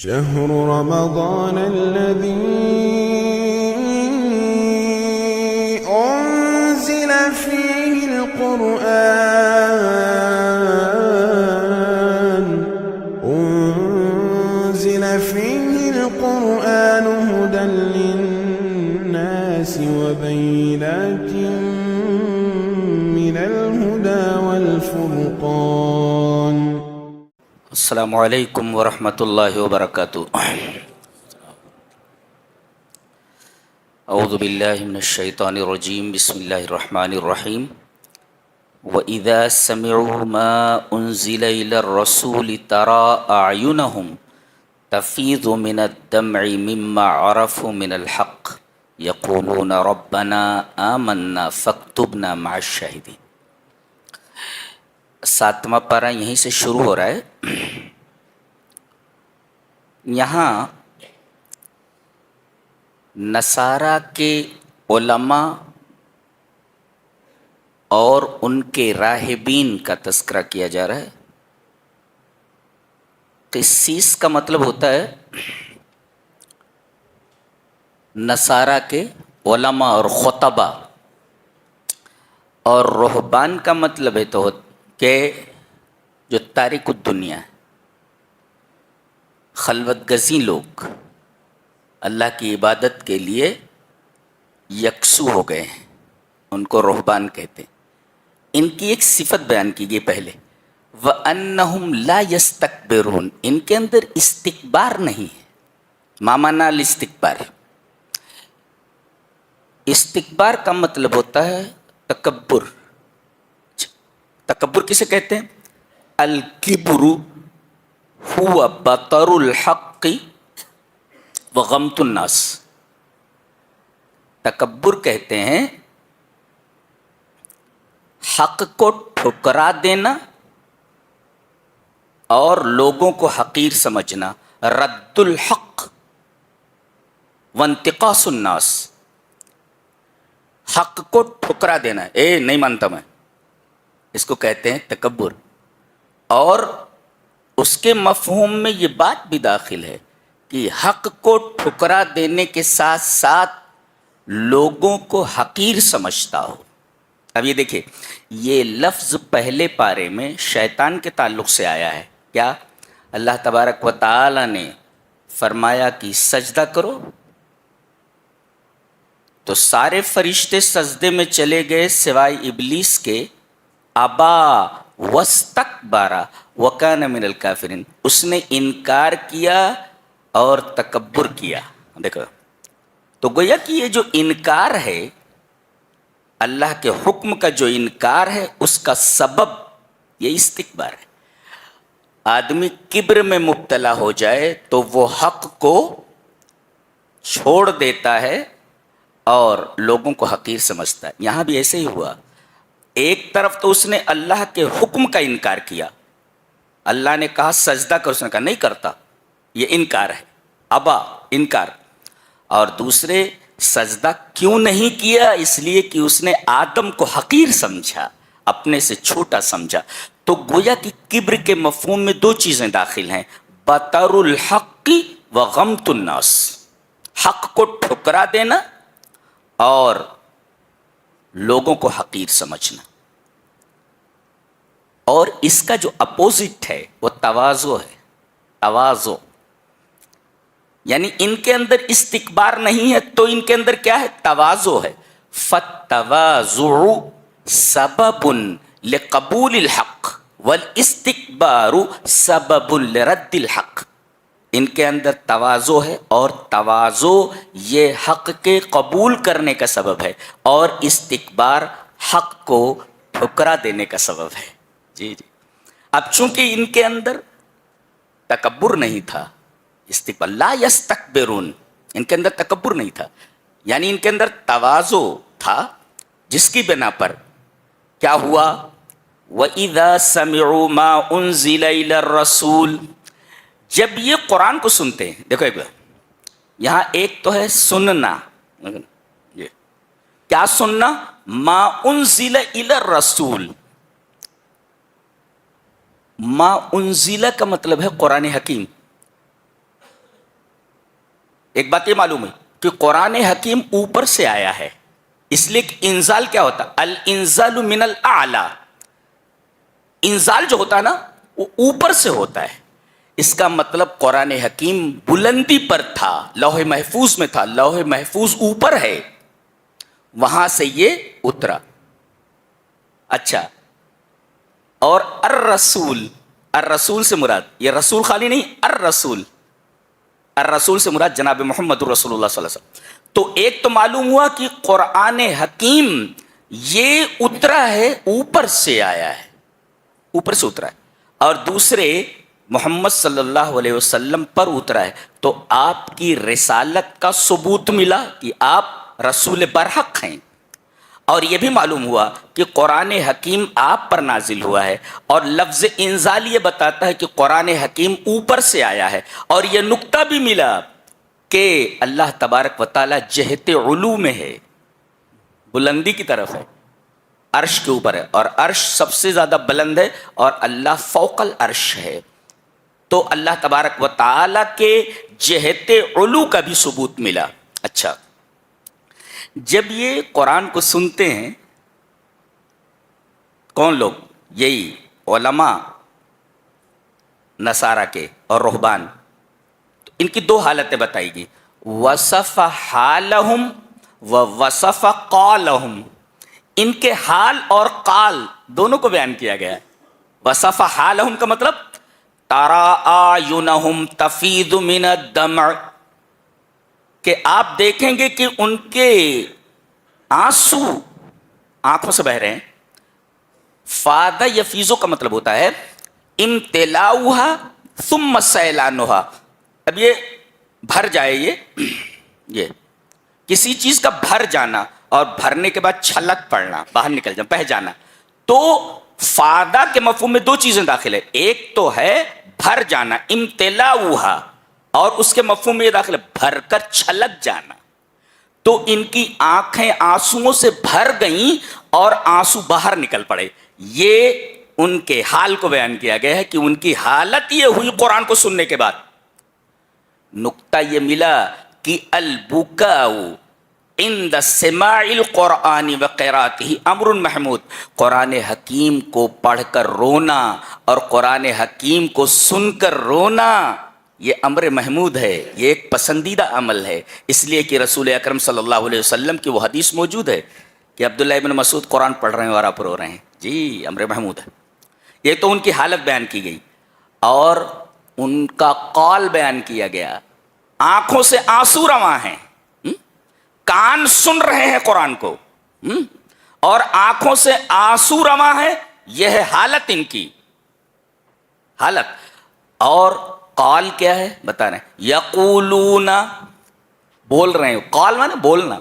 شهر رمضان الذي أنزل فيه القرآن هدى للناس وبينات من الهدى والفرقان. السلام علیکم ورحمۃ اللہ وبرکاتہ. اعوذ باللہ من الشیطان الرجیم. بسم اللہ الرحمن الرحیم. وَإِذَا سَمِعُوا مَا أُنزِلَ إِلَى الرَّسُولِ تَرَى أَعْيُنَهُمْ تَفِيضُ مِنَ الدَّمْعِ مِمَّا عَرَفُوا مِنَ الْحَقِّ يَقُولُونَ رَبَّنَا آمَنَّا فَاكْتُبْنَا مَعَ الشَّاهِدِينَ. 7واں پارہ یہیں سے شروع ہو رہا ہے. یہاں نصارہ کے علماء اور ان کے راہبین کا تذکرہ کیا جا رہا ہے. قسیس کا مطلب ہوتا ہے نصارہ کے علماء اور خطبہ، اور رہبان کا مطلب ہے تو کہ جو تارک الدنیا ہے، خلوت گزین لوگ، اللہ کی عبادت کے لیے یکسو ہو گئے ہیں، ان کو رہبان کہتے ہیں. ان کی ایک صفت بیان کی گئی پہلے، وَأَنَّهُمْ لَا يَسْتَكْبِرُونَ. ان کے اندر استکبار نہیں ہے. ما معنی الاستکبار؟ استکبار کا مطلب ہوتا ہے تکبر. تکبر کسے کہتے ہیں؟ الکبر هو بطر الحق وغمط الناس. تکبر کہتے ہیں حق کو ٹھکرا دینا اور لوگوں کو حقیر سمجھنا. رد الحق وانتقاص الناس. حق کو ٹھکرا دینا، نہیں مانتا میں، اس کو کہتے ہیں تکبر. اور اس کے مفہوم میں یہ بات بھی داخل ہے کہ حق کو ٹھکرا دینے کے ساتھ ساتھ لوگوں کو حقیر سمجھتا ہو. اب یہ دیکھیں، یہ لفظ پہلے پارے میں شیطان کے تعلق سے آیا ہے. کیا؟ اللہ تبارک و تعالی نے فرمایا کہ سجدہ کرو تو سارے فرشتے سجدے میں چلے گئے سوائے ابلیس کے. ابا واستکبر وکان من الکافرین. اس نے انکار کیا اور تکبر کیا. دیکھو تو گویا کہ یہ جو انکار ہے، اللہ کے حکم کا جو انکار ہے، اس کا سبب یہ استکبار ہے. آدمی کبر میں مبتلا ہو جائے تو وہ حق کو چھوڑ دیتا ہے اور لوگوں کو حقیر سمجھتا ہے. یہاں بھی ایسے ہی ہوا. ایک طرف تو اس نے اللہ کے حکم کا انکار کیا. اللہ نے کہا سجدہ کر، اس نے کہا نہیں کرتا، یہ انکار ہے، ابا انکار. اور دوسرے سجدہ کیوں نہیں کیا؟ اس لیے کہ اس نے آدم کو حقیر سمجھا، اپنے سے چھوٹا سمجھا. تو گویا کہ کبر کے مفہوم میں دو چیزیں داخل ہیں، بطر الحق وغمط الناس. حق کو ٹھکرا دینا اور لوگوں کو حقیر سمجھنا. اور اس کا جو اپوزٹ ہے وہ تواضع ہے. تواضع یعنی ان کے اندر استکبار نہیں ہے تو ان کے اندر کیا ہے؟ تواضع ہے. فالتواضع سبب لقبول الحق والاستکبار سبب لرد الحق. ان کے اندر تواضع ہے اور تواضع یہ حق کے قبول کرنے کا سبب ہے، اور استکبار حق کو ٹھکرا دینے کا سبب ہے. جی. اب چونکہ ان کے اندر تکبر نہیں تھا، استکبار، لا یستکبرون، ان کے اندر تکبر نہیں تھا، یعنی ان کے اندر تواضع تھا، جس کی بنا پر کیا ہوا؟ وَإِذَا سَمِعُوا مَا أُنزِلَ إِلَى الرَّسُولِ. جب یہ قرآن کو سنتے ہیں، دیکھو ایک بار یہاں ایک تو ہے سننا. کیا سننا؟ ما انزل الی الرسول. ما انزل کا مطلب ہے قرآن حکیم. ایک بات یہ معلوم ہے کہ قرآن حکیم اوپر سے آیا ہے، اس لیے کہ انزال کیا ہوتا؟ الانزال من الاعلی، انزال جو ہوتا ہے نا وہ اوپر سے ہوتا ہے، اس کا مطلب قرآن حکیم بلندی پر تھا، لوح محفوظ میں تھا، لوح محفوظ اوپر ہے، وہاں سے یہ اترا۔ اچھا، اور الرسول، الرسول سے مراد یہ رسول خالی نہیں، الرسول، الرسول سے مراد جناب محمد رسول اللہ صلی اللہ علیہ وسلم۔ تو ایک تو معلوم ہوا کہ قرآن حکیم یہ اترا ہے، اوپر سے آیا ہے، اوپر سے اترا ہے، اور دوسرے محمد صلی اللہ علیہ وسلم پر اترا ہے، تو آپ کی رسالت کا ثبوت ملا کہ آپ رسول برحق ہیں۔ اور یہ بھی معلوم ہوا کہ قرآن حکیم آپ پر نازل ہوا ہے، اور لفظ انزال یہ بتاتا ہے کہ قرآن حکیم اوپر سے آیا ہے۔ اور یہ نقطہ بھی ملا کہ اللہ تبارک و تعالی جہت علو میں ہے، بلندی کی طرف ہے، عرش کے اوپر ہے، اور عرش سب سے زیادہ بلند ہے، اور اللہ فوق العرش ہے، تو اللہ تبارک و تعالی کے جہت علو کا بھی ثبوت ملا۔ اچھا، جب یہ قرآن کو سنتے ہیں کون لوگ؟ یہی علماء نصارہ کے اور رہبان، تو ان کی دو حالتیں بتائی گئی، وصف حالہم و وصف قالہم، ان کے حال اور قال دونوں کو بیان کیا گیا ہے۔ وصف حالہم کا مطلب ترى اعینہم تفیض من الدمع، کہ آپ دیکھیں گے کہ ان کے آنسو آنکھوں سے بہ رہے ہیں۔ فاض یفیض کا مطلب ہوتا ہے امتلاؤہا ثم سیلانہا، اب یہ بھر جائے، یہ کسی چیز کا بھر جانا اور بھرنے کے بعد چھلک پڑنا، باہر نکل جانا، بہ جانا، تو فاضا کے مفہوم میں دو چیزیں داخل ہے، ایک تو ہے بھر جانا امتلاؤہا، اور اس کے مفہوم میں یہ داخل ہے بھر کر چھلک جانا، تو ان کی آنکھیں آنسوؤں سے بھر گئیں اور آنسو باہر نکل پڑے۔ یہ ان کے حال کو بیان کیا گیا ہے کہ ان کی حالت یہ ہوئی قرآن کو سننے کے بعد۔ نقطہ یہ ملا کہ البکاء عند سماع القرآن وقراءته امر محمود، قرآن حکیم کو پڑھ کر رونا اور قرآن حکیم کو سن کر رونا یہ امر محمود ہے، یہ ایک پسندیدہ عمل ہے، اس لیے کہ رسول اکرم صلی اللہ علیہ وسلم کی وہ حدیث موجود ہے کہ عبداللہ ابن مسعود قرآن پڑھ رہے ہیں اور آپ رو رہے ہیں، جی امر محمود ہے۔ یہ تو ان کی حالت بیان کی گئی، اور ان کا قول بیان کیا گیا، آنکھوں سے آنسو رواں ہیں، کان سن رہے ہیں قرآن کو، اور آنکھوں سے آنسو رواں ہے، یہ ہے حالت ان کی حالت۔ اور قال کیا ہے بتا رہے ہیں، یقولون، بول رہے ہیں، قال مانے بولنا،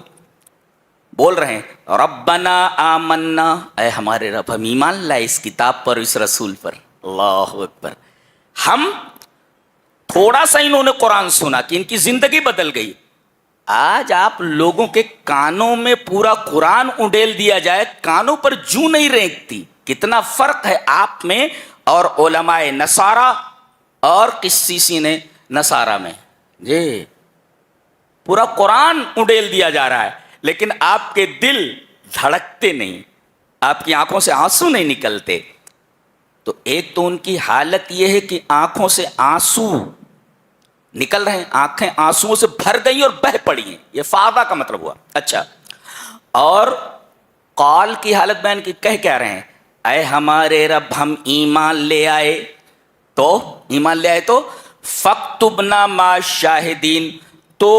بول رہے ہیں ربنا آمنا، اے ہمارے رب ہم ایمان لائے اس کتاب پر، اس رسول پر، اللہ اکبر۔ ہم تھوڑا سا انہوں نے قرآن سنا کہ ان کی زندگی بدل گئی۔ آج آپ لوگوں کے کانوں میں پورا قرآن اڈیل دیا جائے، کانوں پر جوں نہیں رینگتی۔ کتنا فرق ہے آپ میں اور علماء نصارہ اور قسیسی نے نصارہ میں، جی پورا قرآن اڈیل دیا جا رہا ہے، لیکن آپ کے دل دھڑکتے نہیں، آپ کی آنکھوں سے آنسو نہیں نکلتے۔ تو ایک تو ان کی حالت یہ ہے کہ آنکھوں سے آنسو نکل رہے ہیں، آنکھیں آنسوؤں سے بھر گئی اور بہہ پڑی ہیں، یہ فاضا کا مطلب ہوا۔ اچھا، اور قال کی حالت بیان کی، کہہ کیا رہے ہیں، اے ہمارے رب ہم ایمان لے آئے، تو ایمان لے آئے تو فاکتبنا مع الشاہدین، تو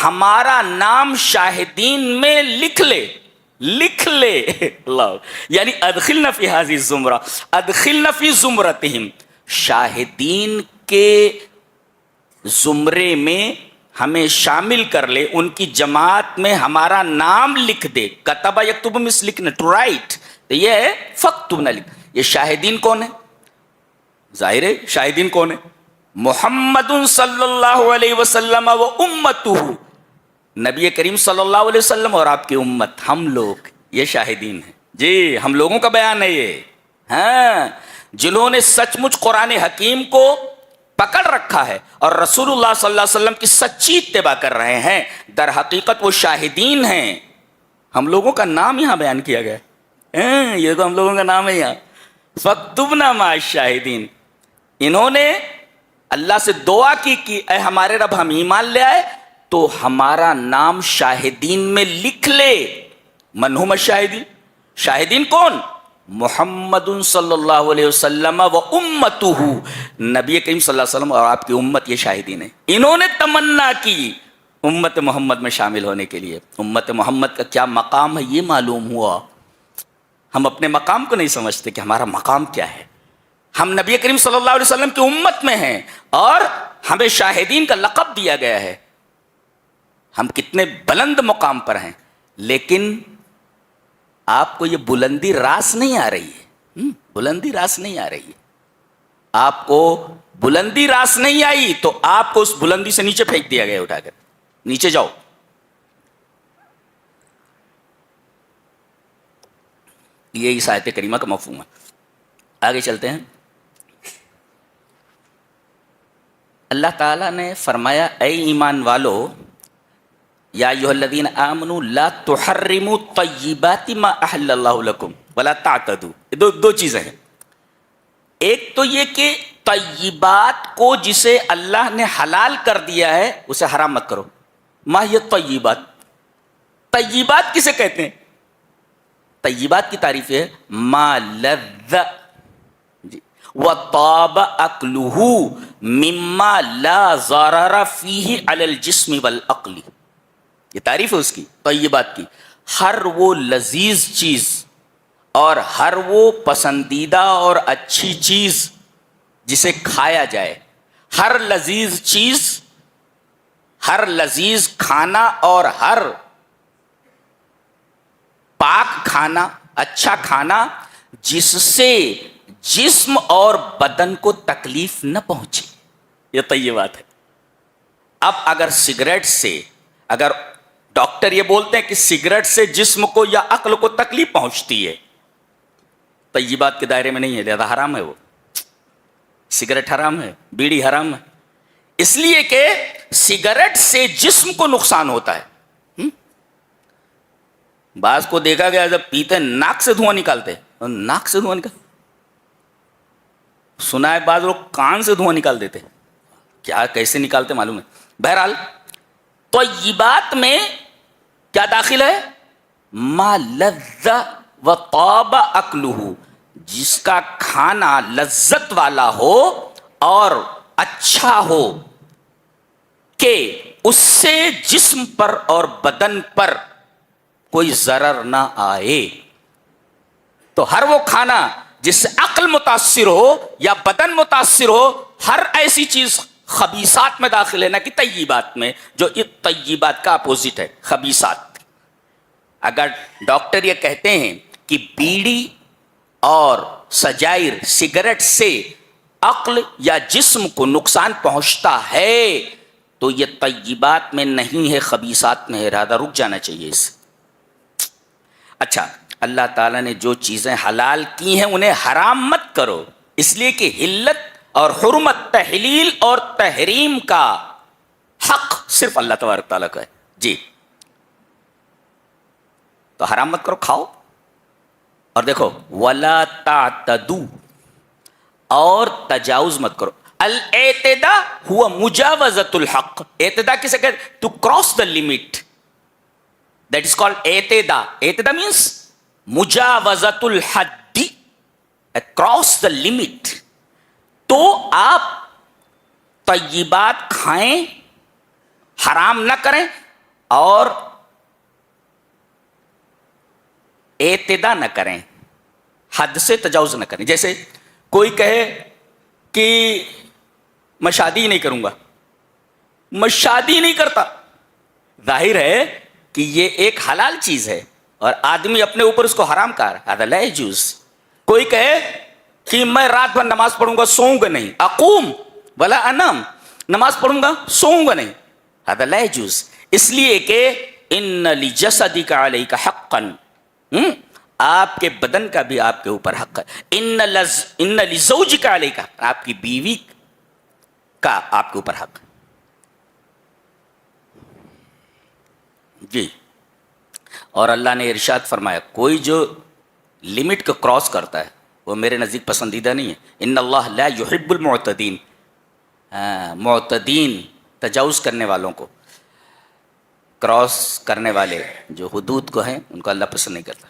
ہمارا نام شاہدین میں لکھ لے، لکھ لے اللہ، یعنی ادخلنا فی ہذہ الزمرہ، ادخلنا فی زمرتہم، شاہدین کے زمرے میں ہمیں شامل کر لے، ان کی جماعت میں ہمارا نام لکھ دے۔ کتبہ یکتب مس لکھنا، ٹو رائٹ، تو یہ ہے فاکتبنا، لکھ۔ یہ شاہدین کون ہے؟ ظاہر ہے شاہدین کون ہے؟ محمد صلی اللہ علیہ وسلم و امتہ، نبی کریم صلی اللہ علیہ وسلم اور آپ کی امت، ہم لوگ یہ شاہدین ہیں، جی ہم لوگوں کا بیان ہے یہ، ہاں جنہوں نے سچ مچ قرآن حکیم کو پکڑ رکھا ہے اور رسول اللہ صلی اللہ علیہ وسلم کی سچی اتباع کر رہے ہیں، در حقیقت وہ شاہدین ہیں. ہم لوگوں کا نام یہاں بیان کیا گیا ہے، یہ تو ہم لوگوں کا نام ہے یہاں، فاکتبنا مع الشاہدین. انہوں نے اللہ سے دعا کی کہ اے ہمارے رب ہم ایمان لے آئے تو ہمارا نام شاہدین میں لکھ لے. من ہم الشاہدین؟ شاہدین کون؟ محمد صلی اللہ علیہ وسلم و امتہ، نبی کریم صلی اللہ علیہ وسلم اور آپ کی امت یہ شاہدین ہیں. انہوں نے تمنا کی امت محمد میں شامل ہونے کے لیے. امت محمد کا کیا مقام ہے یہ معلوم ہوا. ہم اپنے مقام کو نہیں سمجھتے کہ ہمارا مقام کیا ہے. ہم نبی کریم صلی اللہ علیہ وسلم کی امت میں ہیں اور ہمیں شاہدین کا لقب دیا گیا ہے. ہم کتنے بلند مقام پر ہیں، لیکن آپ کو یہ بلندی راس نہیں آ رہی ہے. بلندی راس نہیں آ رہی ہے. آپ کو بلندی راس نہیں آئی تو آپ کو اس بلندی سے نیچے پھینک دیا گیا، اٹھا کر نیچے جاؤ. یہ اس آیت کریمہ کا مفہوم ہے. آگے چلتے ہیں. اللہ تعالیٰ نے فرمایا اے ایمان والو، یا ایھا الذین آمنوا لا تحرموا طیبات ما احل اللہ لکم ولا تعتدوا. دو چیزیں ہیں. ایک تو یہ کہ طیبات کو جسے اللہ نے حلال کر دیا ہے اسے حرام مت کرو. ما ہی طیبات؟ طیبات کسے کہتے ہیں؟ طیبات کی تعریف ہے ما لذ وطاب اکلہ مما لا ضرر فیہ علی الجسم والعقل. یہ تعریف ہے اس کی، طیبات کی. ہر وہ لذیذ چیز اور ہر وہ پسندیدہ اور اچھی چیز جسے کھایا جائے. ہر لذیذ چیز، ہر لذیذ کھانا اور ہر پاک کھانا، اچھا کھانا جس سے جسم اور بدن کو تکلیف نہ پہنچے، یہ طیبات ہے. اب اگر سگریٹ سے، اگر ڈاکٹر یہ بولتے ہیں کہ سگریٹ سے جسم کو یا عقل کو تکلیف پہنچتی ہے، طیبات کے دائرے میں نہیں ہے، لہذا حرام ہے. وہ سگریٹ حرام ہے، بیڑی حرام ہے، اس لیے کہ سگریٹ سے جسم کو نقصان ہوتا ہے. بعض کو دیکھا گیا جب پیتے ناک سے دھواں نکالتے، ناک سے دھواں نکال، سنا ہے بعض لوگ کان سے دھواں نکال دیتے. کیا کیسے نکالتے معلوم ہے. بہرحال طیبات میں کیا داخل ہے؟ ما لذ وطاب اکلہ، جس کا کھانا لذت والا ہو اور اچھا ہو کہ اس سے جسم پر اور بدن پر کوئی ضرر نہ آئے. تو ہر وہ کھانا جس سے عقل متاثر ہو یا بدن متاثر ہو، ہر ایسی چیز خبیثات میں داخل ہے، نہ کہ طیبات میں، جو یہ طیبات کا اپوزٹ ہے، خبیثات. اگر ڈاکٹر یہ کہتے ہیں کہ بیڑی اور سجائر، سگریٹ سے عقل یا جسم کو نقصان پہنچتا ہے تو یہ طیبات میں نہیں ہے، خبیثات میں ہے، لہذا رک جانا چاہیے اس سے. اچھا، اللہ تعالیٰ نے جو چیزیں حلال کی ہیں انہیں حرام مت کرو، اس لیے کہ حلت اور حرمت، تحلیل اور تحریم کا حق صرف اللہ تبارک تعالیٰ کا ہے. جی، تو حرام مت کرو، کھاؤ. اور دیکھو ولا تعتدوا، اور تجاوز مت کرو. الاعتداء ہوا مجاوزۃ الحق. اعتداء کسے کہتے؟ To cross the limit, that is called اعتداء. اعتداء مینس مجاوزۃ الحد، کراس دا لمٹ. تو آپ طیبات کھائیں، حرام نہ کریں، اور اعتداء نہ کریں، حد سے تجاوز نہ کریں. جیسے کوئی کہے کہ میں شادی نہیں کروں گا، میں شادی نہیں کرتا، ظاہر ہے کہ یہ ایک حلال چیز ہے اور آدمی اپنے اوپر اس کو حرام کر، هذا لا يجوز. کوئی کہے کہ میں رات بھر نماز پڑھوں گا، سوؤں گا نہیں، اقوم ولا انام، نماز پڑھوں گا سوؤں گا نہیں، هذا لا يجوز. اس لیے کہ ان لجسدک علیک حقا، آپ کے بدن کا بھی آپ کے اوپر حق ہے. ان لزوجک علیک، آپ کی بیوی کا آپ کے اوپر حق جی. اور اللہ نے ارشاد فرمایا کوئی جو لمٹ کو کراس کرتا ہے وہ میرے نزدیک پسندیدہ نہیں ہے. ان اللہ لا یحب المعتدین. معتدین تجاوز کرنے والوں کو، کراس کرنے والے جو حدود کو ہیں ان کو اللہ پسند نہیں کرتا.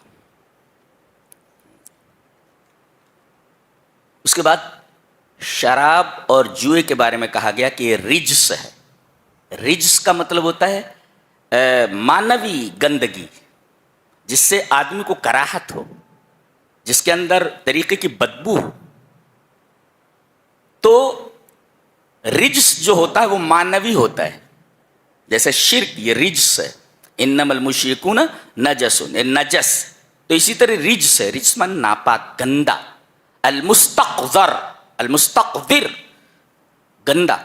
اس کے بعد شراب اور جوئے کے بارے میں کہا گیا کہ یہ رجس ہے. رجس کا مطلب ہوتا ہے مانوی گندگی، جس سے آدمی کو کراہت ہو، جس کے اندر طریقے کی بدبو ہو. تو رجس جو ہوتا ہے وہ مانوی ہوتا ہے. جیسے شرک یہ رجس ہے، انما المشرکون نجس، نجس. تو اسی طرح رجس ہے، رجس من ناپاک، گندا. المستقذر، المستقذر گندا.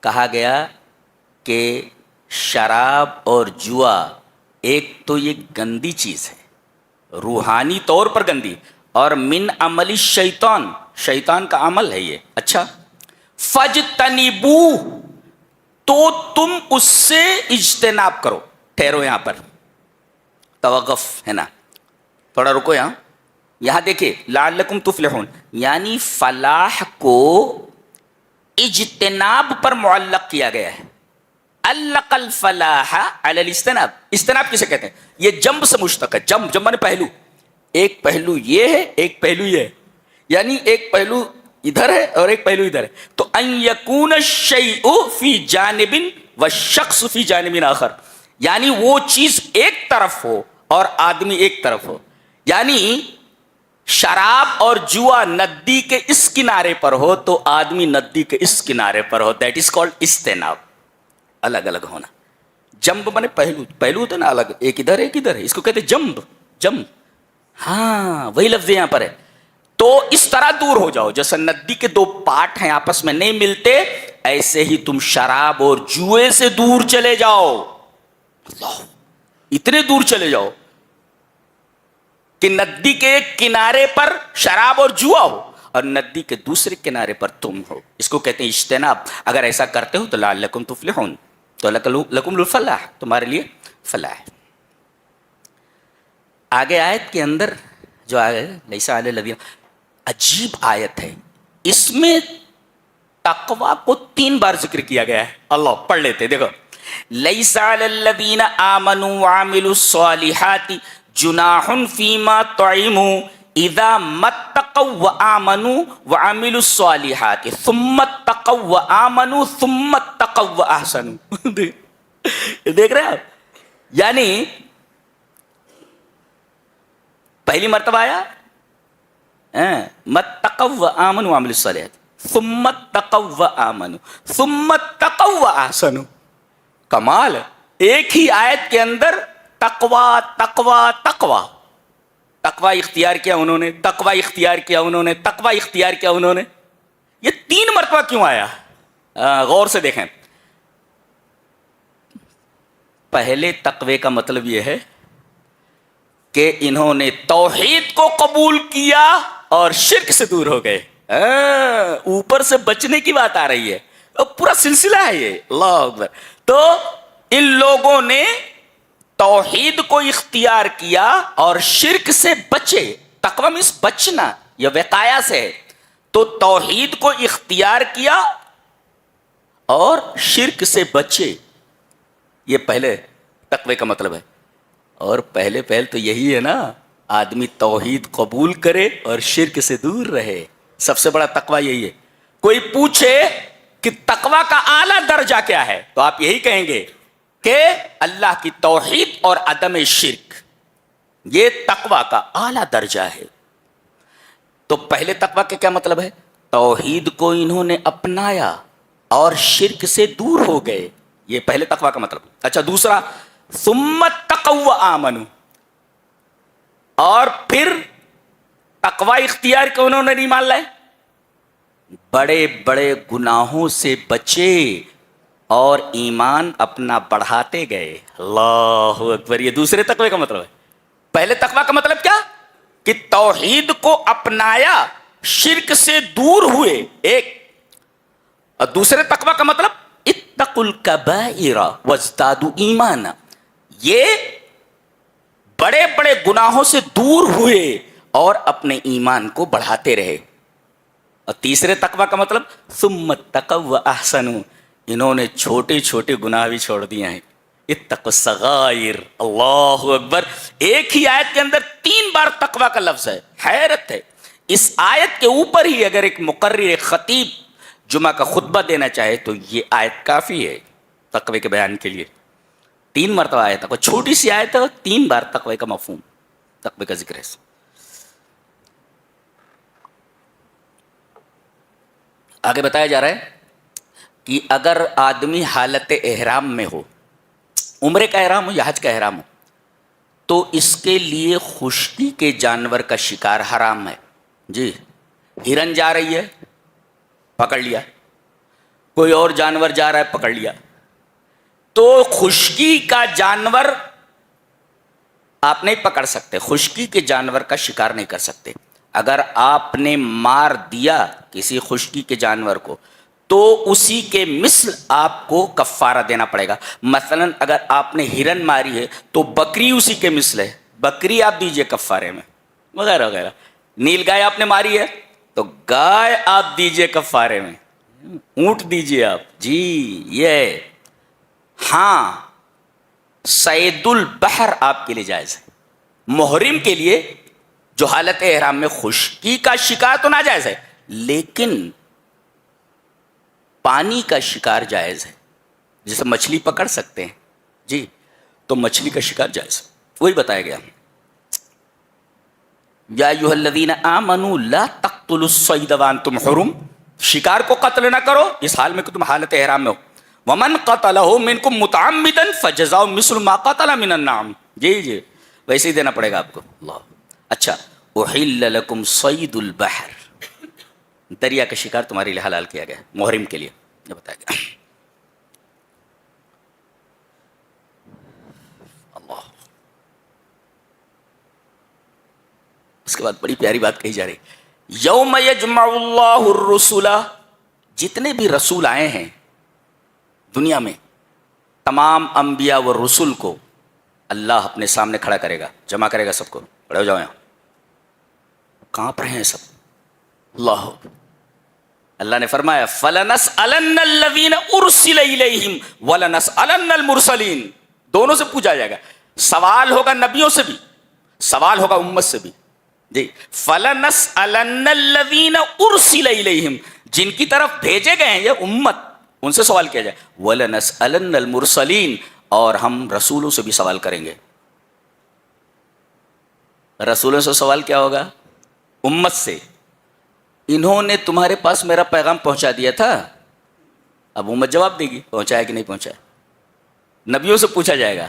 کہا گیا کہ شراب اور جوا ایک تو یہ گندی چیز ہے، روحانی طور پر گندی، اور من عمل شیطان، شیطان کا عمل ہے یہ. اچھا، فجتنبو، تو تم اس سے اجتناب کرو. ٹھہرو یہاں پر، توقف ہے نا، تھوڑا رکو یہاں دیکھیں. لعلکم تفلحون یعنی فلاح کو اجتناب پر معلق کیا گیا ہے. علق الفلاح علی الاجتناب. اجتناب کسے کہتے ہیں؟ یہ جنب سے مشتق ہے. جنب جنب نے پہلو، ایک پہلو یہ ہے، ایک پہلو یہ ہے، یعنی ایک پہلو ادھر ہے اور ایک پہلو ادھر ہے. تو ان یکون الشیء فی جانب والشخص فی جانب آخر، یعنی وہ چیز ایک طرف ہو اور آدمی ایک طرف ہو. یعنی شراب اور جوا ندی کے اس کنارے پر ہو تو آدمی ندی کے اس کنارے پر ہو. دیٹ از کالڈ اجتناب. الگ الگ ہونا. جنب بنے پہلو، پہلو ہوتا نا الگ، ایک ادھر ایک ادھر ہے، اس کو کہتے جنب. جنب، ہاں وہی لفظ یہاں پر ہے. تو اس طرح دور ہو جاؤ جیسے ندی کے دو پارٹ ہیں آپس میں نہیں ملتے، ایسے ہی تم شراب اور جوئے سے دور چلے جاؤ. اللہ، اتنے دور چلے جاؤ کہ ندی کے ایک کنارے پر شراب اور جوا ہو اور ندی کے دوسرے کنارے پر تم ہو. اس کو کہتے ہیں اجتناب. اگر ایسا کرتے ہو تو لعلکم تفلحون، تو لکم الفلاح، تمہارے لیے فلاح ہے. آگے آیت کے اندر جو آئے لیسا علی الذین، عجیب آیت ہے. اس میں تقوی کو 3 بار ذکر کیا گیا ہے. اللہ پڑھ لیتے دیکھو. لیسا علی الذین آمنوا وعملوا الصالحات جناح فیما طعموا اذا متقوا وآمنوا وعملوا الصالحات ثم اتقوا وآمنوا ثم اتقوا واحسنوا. دیکھ رہے ہیں آپ؟ یعنی پہلی مرتبہ آیا متقوا وآمنوا وعملوا الصالحات ثم اتقوا وآمنوا ثم اتقوا واحسنوا. کمال ہے، ایک ہی آیت کے اندر تقوی تقوی تقوی. تقوی اختیار کیا انہوں نے، تقوی اختیار کیا انہوں نے، تقوی اختیار کیا انہوں نے. یہ 3 مرتبہ کیوں آیا؟ غور سے دیکھیں. پہلے تقوی کا مطلب یہ ہے کہ انہوں نے توحید کو قبول کیا اور شرک سے دور ہو گئے. اوپر سے بچنے کی بات آ رہی ہے، پورا سلسلہ ہے یہ. اللہ اکبر. تو ان لوگوں نے توحید کو اختیار کیا اور شرک سے بچے. تقوی مینس بچنا، یہ وقایا سے ہے. تو توحید کو اختیار کیا اور شرک سے بچے، یہ پہلے تقوی کا مطلب ہے. اور پہلے تو یہی ہے نا، آدمی توحید قبول کرے اور شرک سے دور رہے. سب سے بڑا تقوی یہی ہے. کوئی پوچھے کہ تقوی کا اعلیٰ درجہ کیا ہے تو آپ یہی کہیں گے کہ اللہ کی توحید اور عدم شرک، یہ تقوی کا اعلیٰ درجہ ہے. تو پہلے تقوی کا کیا مطلب ہے؟ توحید کو انہوں نے اپنایا اور شرک سے دور ہو گئے، یہ پہلے تقوی کا مطلب. اچھا، دوسرا ثم اتقوا وآمنوا، اور پھر تقوی اختیار کو انہوں نے نہیں مان لائے، بڑے بڑے گناہوں سے بچے اور ایمان اپنا بڑھاتے گئے. اللہ اکبر. یہ دوسرے تقوی کا مطلب ہے. پہلے تقوی کا مطلب کیا؟ کہ توحید کو اپنایا، شرک سے دور ہوئے، ایک، اور دوسرے تقوی کا مطلب اتقوا الکبائر وازدادوا ایمانا، یہ بڑے بڑے گناہوں سے دور ہوئے اور اپنے ایمان کو بڑھاتے رہے۔ اور تیسرے تقوی کا مطلب ثم اتقوا واحسنوا، انہوں نے چھوٹے چھوٹے گناہ بھی چھوڑ دیے ہیں۔ اتقوا الصغائر، اللہ اکبر، ایک ہی آیت کے اندر 3 بار تقوی کا لفظ ہے، حیرت ہے۔ اس آیت کے اوپر ہی اگر ایک مقرر، ایک خطیب جمعہ کا خطبہ دینا چاہے تو یہ آیت کافی ہے تقوی کے بیان کے لیے۔ 3 مرتبہ آیت ہے، چھوٹی سی آیت ہے، 3 بار تقوی کا مفہوم، تقوی کا ذکر ہے۔ آگے بتایا جا رہا ہے کہ اگر آدمی حالت احرام میں ہو، عمرے کا احرام ہو یا حج کا احرام ہو، تو اس کے لیے خشکی کے جانور کا شکار حرام ہے۔ جی، ہرن جا رہی ہے، پکڑ لیا، کوئی اور جانور جا رہا ہے، پکڑ لیا، تو خشکی کا جانور آپ نہیں پکڑ سکتے، خشکی کے جانور کا شکار نہیں کر سکتے۔ اگر آپ نے مار دیا کسی خشکی کے جانور کو تو اسی کے مثل آپ کو کفارہ دینا پڑے گا۔ مثلا اگر آپ نے ہرن ماری ہے تو بکری اسی کے مثل ہے، بکری آپ دیجئے کفارے میں، وغیرہ وغیرہ۔ نیل گائے آپ نے ماری ہے تو گائے آپ دیجئے کفارے میں، اونٹ دیجئے آپ، جی یہ۔ ہاں، صید البحر آپ کے لیے جائز ہے، محرم کے لیے جو حالت احرام میں خشکی کا شکار تو ناجائز ہے، لیکن پانی کا شکار جائز ہے، جیسے مچھلی پکڑ سکتے ہیں، جی، تو مچھلی کا شکار جائز ہے، وہی بتایا گیا۔ یا ایھا الذین آمنوا لا تقتلوا الصید وانتم حرم، شکار کو قتل نہ کرو اس حال میں کہ تم حالت احرام میں ہو۔ ومن قتلہ منکم متعمدا فجزاء مثل ما قتل من النعم، جی جی ویسے ہی دینا پڑے گا آپ کو۔ اللہ، اچھا، احل لکم صید البحر، دریا کا شکار تمہارے لیے حلال کیا گیا محرم کے لیے، یہ بتایا گیا۔ اللہ، اس کے بعد بڑی پیاری بات کہی جا رہی، یوم یجمع اللہ الرسل، جتنے بھی رسول آئے ہیں دنیا میں، تمام انبیاء و رسول کو اللہ اپنے سامنے کھڑا کرے گا، جمع کرے گا سب کو، کھڑے ہو جاؤ یہاں، کانپ رہے ہیں سب۔ اللہ، اللہ نے فرمایا فَلَنَسْأَلَنَّ الَّذِينَ أُرْسِلَ إِلَيْهِمْ وَلَنَسْأَلَنَّ الْمُرْسَلِينَ، دونوں سے پوچھا جائے گا، سوال ہوگا نبیوں سے بھی، سوال ہوگا امت سے بھی، جی۔ فَلَنَسْأَلَنَّ الَّذِينَ أُرْسِلَ إِلَيْهِمْ، جن کی طرف بھیجے گئے ہیں یہ امت، ان سے سوال کیا جائے، وَلَنَسْأَلَنَّ الْمُرْسَلِينَ، اور ہم رسولوں سے بھی سوال کریں گے۔ رسولوں سے سوال کیا ہوگا؟ امت سے، انہوں نے تمہارے پاس میرا پیغام پہنچا دیا تھا، اب امت جواب دے گی پہنچایا کہ نہیں پہنچایا۔ نبیوں سے پوچھا جائے گا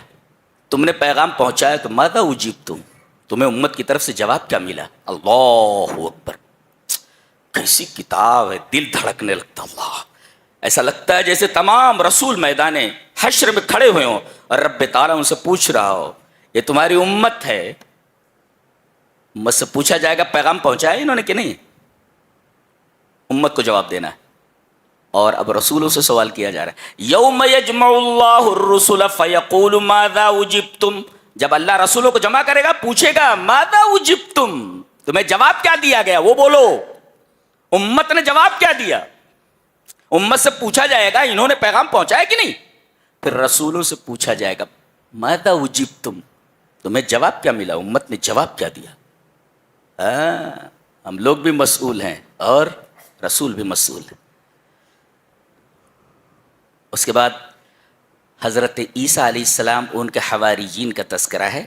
تم نے پیغام پہنچایا تو ماذا اجیبتم، تمہیں امت کی طرف سے جواب کیا ملا؟ اللہ اکبر، کیسی کتاب ہے، دل دھڑکنے لگتا، اللہ، ایسا لگتا ہے جیسے تمام رسول میدان حشر میں کھڑے ہوئے ہوں اور رب تعالیٰ ان سے پوچھ رہا ہو، یہ تمہاری امت ہے، امت سے پوچھا جائے گا پیغام پہنچایا انہوں نے کہ نہیں، امت کو جواب دینا ہے۔ اور اب رسولوں سے سوال کیا جا رہا ہے، یوم یجمع اللہ الرسل فیقول ماذا اجبتم، جب اللہ رسولوں کو جمع کرے گا پوچھے گا ماذا اجبتم، تمہیں جواب کیا دیا گیا، وہ بولو، امت نے جواب کیا دیا۔ امت سے پوچھا جائے گا انہوں نے پیغام پہنچایا کہ نہیں، پھر رسولوں سے پوچھا جائے گا ماذا اجبتم، تمہیں جواب کیا ملا، امت نے جواب کیا دیا۔ ہم لوگ بھی مسئول ہیں اور رسول بھی مسئول ہیں۔ اس کے بعد حضرت عیسیٰ علیہ السلام ان کے حواریین کا تذکرہ ہے،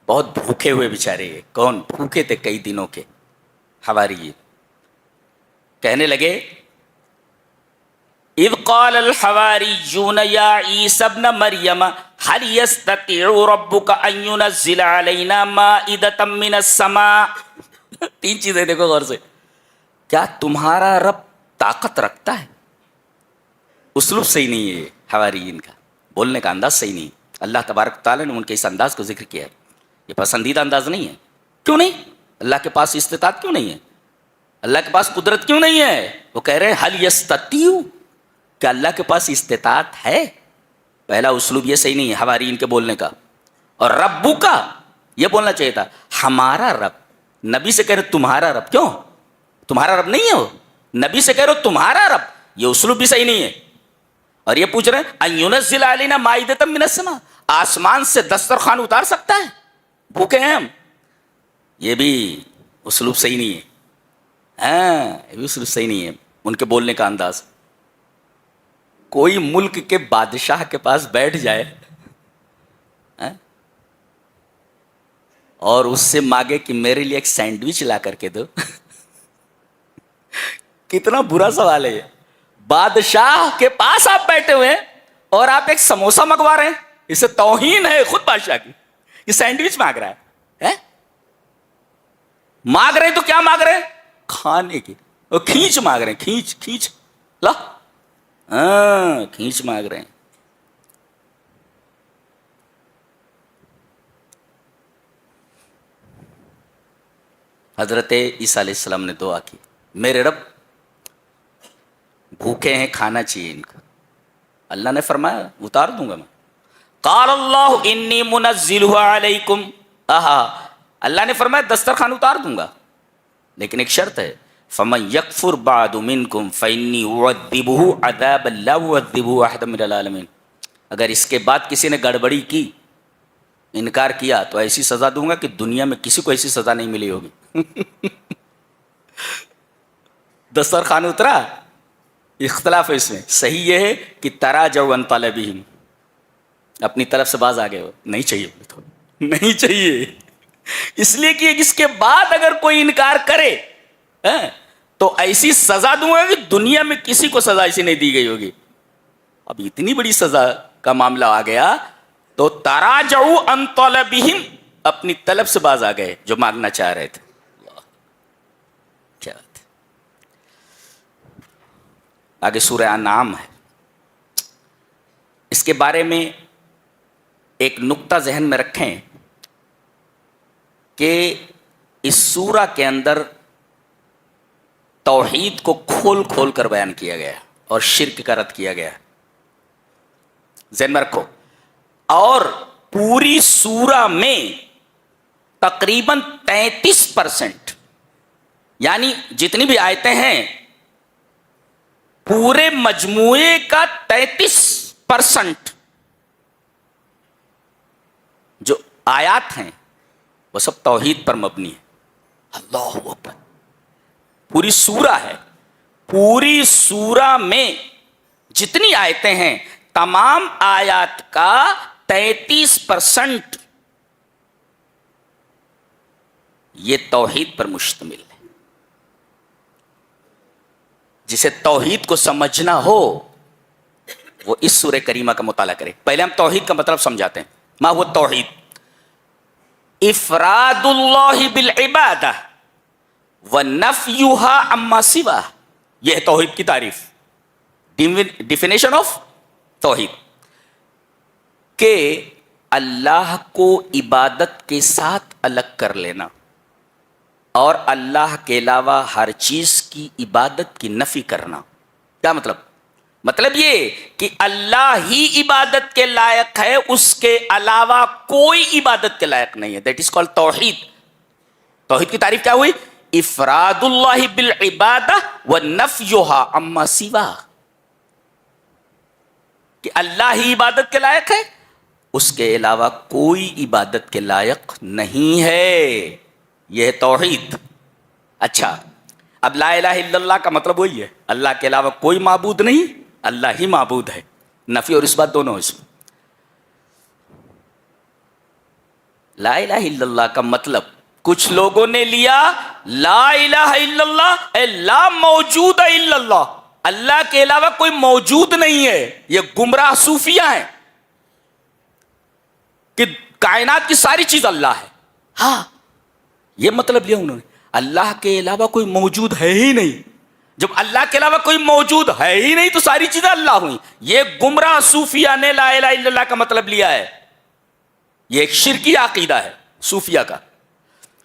بہت بھوکے ہوئے بیچارے، کون بھوکے تھے کئی دنوں کے حواریین، کہنے لگے اذ قال الحواریون یا عیسی ابن مریم هل يستطيع ربك ان ينزل علينا مائدة من السماء، 3 چیزیں دیکھو غور سے، کیا تمہارا رب طاقت رکھتا ہے، اسلوب صحیح نہیں ہے حواریین کا، بولنے کا انداز صحیح نہیں، اللہ تبارک تعالیٰ نے ان کے اس انداز کو ذکر کیا ہے، یہ پسندیدہ انداز نہیں ہے، کیوں نہیں، اللہ کے پاس استطاعت کیوں نہیں ہے، اللہ کے پاس قدرت کیوں نہیں ہے؟ وہ کہہ رہے ہیں حل یستطیع، کہ اللہ کے پاس استطاعت ہے؟ پہلا اسلوب یہ صحیح نہیں ہے حوارین کے بولنے کا. اور ربو کا یہ بولنا چاہیے تھا ہمارا رب. نبی سے کہہ رہے تمہارا رب، کیوں؟ تمہارا رب نہیں ہے وہ، نبی سے کہہ رہے تمہارا رب، یہ اسلوب بھی صحیح نہیں ہے. اور یہ پوچھ رہے ہیں ان ینزل علینا مائدۃ من السماء، آسمان سے دسترخوان اتار سکتا ہے؟ بھوکے ہیں ہم. یہ بھی اسلوب صحیح نہیں ہے. ہاں یہ بھی اسلوب صحیح نہیں ہے ان کے بولنے کا انداز. کوئی ملک کے بادشاہ کے پاس بیٹھ جائے اور اس سے مانگے کہ میرے لیے ایک سینڈوچ لا کر کے دو، کتنا برا سوال ہے یہ. بادشاہ کے پاس آپ بیٹھے ہوئے ہیں اور آپ ایک سموسہ منگوا رہے ہیں، اسے توہین ہے خود بادشاہ کی. یہ سینڈوچ مانگ رہا ہے. مانگ رہے ہیں تو کیا مانگ رہے ہیں؟ کھانے کی. وہ کھینچ مانگ رہے ہیں، کھینچ کھینچ لا. ہاں کھینچ مانگ رہے ہیں. حضرت عیسیٰ علیہ السلام نے دعا کی میرے رب بھوکے ہیں کھانا چاہیے ان کا. اللہ نے فرمایا اتار دوں گا میں. قال اللہ انی منزلہ علیکم، اللہ نے فرمایا دسترخوان اتار دوں گا، لیکن ایک شرط ہے فمن یکفر بعد منکم فانی اعذبہ عذابا لا اعذبہ احدا من العالمین. اگر اس کے بعد کسی نے گڑبڑی کی، انکار کیا، تو ایسی سزا دوں گا کہ دنیا میں کسی کو ایسی سزا نہیں ملی ہوگی. دسترخوان اترا، اختلاف ہے اس میں. صحیح یہ ہے کہ تراجعوا عن طلبہم، اپنی طرف سے باز آ گئے ہو، نہیں چاہیے تو نہیں چاہیے. اس لیے کہ اس کے بعد اگر کوئی انکار کرے تو ایسی سزا دوں گا کہ دنیا میں کسی کو سزا ایسی نہیں دی گئی ہوگی. اب اتنی بڑی سزا کا معاملہ آ گیا تو تراجعوا عن طلبہم، اپنی طلب سے باز آ گئے جو مانگنا چاہ رہے تھے. کیا بات ہے. آگے سورہ انعام ہے. اس کے بارے میں ایک نقطہ ذہن میں رکھیں کہ اس سورہ کے اندر توحید کو کھول کھول کر بیان کیا گیا اور شرک کا رد کیا گیا. ذہن میں رکھو. اور پوری سورہ میں تقریباً 33%، یعنی جتنی بھی آیتیں ہیں پورے مجموعے کا 33% جو آیات ہیں وہ سب توحید پر مبنی ہے. اللہ اکبر. پوری سورہ ہے، پوری سورہ میں جتنی آیتیں ہیں تمام آیات کا 33% یہ توحید پر مشتمل ہے. جسے توحید کو سمجھنا ہو وہ اس سورہ کریمہ کا مطالعہ کرے. پہلے ہم توحید کا مطلب سمجھاتے ہیں. ما هو التوحید؟ افراد اللہ بالعبادہ ونفیها عما سوا. یہ ہے توحید کی تعریف، ڈیفینیشن آف توحید، کہ اللہ کو عبادت کے ساتھ الگ کر لینا اور اللہ کے علاوہ ہر چیز کی عبادت کی نفی کرنا. کیا مطلب؟ مطلب یہ کہ اللہ ہی عبادت کے لائق ہے، اس کے علاوہ کوئی عبادت کے لائق نہیں ہے. دیٹ از کالڈ توحید. توحید کی تعریف کیا ہوئی؟ افراد اللہ بالعبادہ ونفیھا عما سوا، کہ اللہ ہی عبادت کے لائق ہے، اس کے علاوہ کوئی عبادت کے لائق نہیں ہے. یہ ہے توحید. اچھا، اب لا الہ الا اللہ کا مطلب وہی ہے، اللہ کے علاوہ کوئی معبود نہیں، اللہ ہی معبود ہے. نفی اور اثبات دونوں اس میں. لا الہ الا اللہ کا مطلب کچھ لوگوں نے لیا لا الہ الا اللہ اے لا موجود الا اللہ، اللہ کے علاوہ کوئی موجود نہیں ہے. یہ گمراہ صوفیہ ہیں کہ کائنات کی ساری چیز اللہ ہے. ہاں یہ مطلب لیا انہوں نے، اللہ کے علاوہ کوئی موجود ہے ہی نہیں. جب اللہ کے علاوہ کوئی موجود ہے ہی نہیں تو ساری چیزیں اللہ ہوئی. یہ گمراہ صوفیہ نے لا الہ الا اللہ کا مطلب لیا ہے. یہ ایک شرکی عقیدہ ہے صوفیہ کا.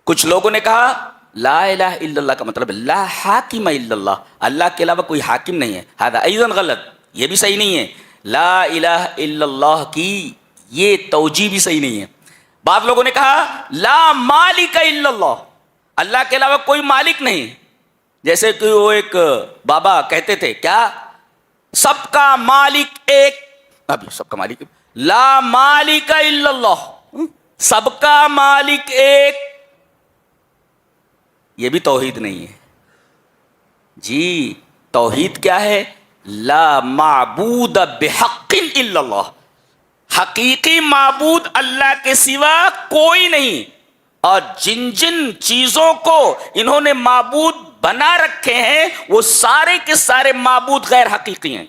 کچھ لوگوں نے کہا لا الہ الا اللہ کا مطلب لا حاکم الا اللہ، اللہ کے علاوہ کوئی حاکم نہیں ہے. ہذا ایضا غلط، یہ بھی صحیح نہیں ہے. لا الہ الا اللہ کی یہ توجیہ بھی صحیح نہیں ہے. بعض لوگوں نے کہا لا مالک الا اللہ، اللہ کے علاوہ کوئی مالک نہیں. جیسے کہ وہ ایک بابا کہتے تھے کیا، سب کا مالک ایک، ابھی سب کا مالک لا مالک الا اللہ، سب کا مالک ایک. یہ بھی توحید نہیں ہے جی. توحید کیا ہے؟ لا معبود بحق الا اللہ، حقیقی معبود اللہ کے سوا کوئی نہیں. اور جن جن چیزوں کو انہوں نے معبود بنا رکھے ہیں وہ سارے کے سارے معبود غیر حقیقی ہیں.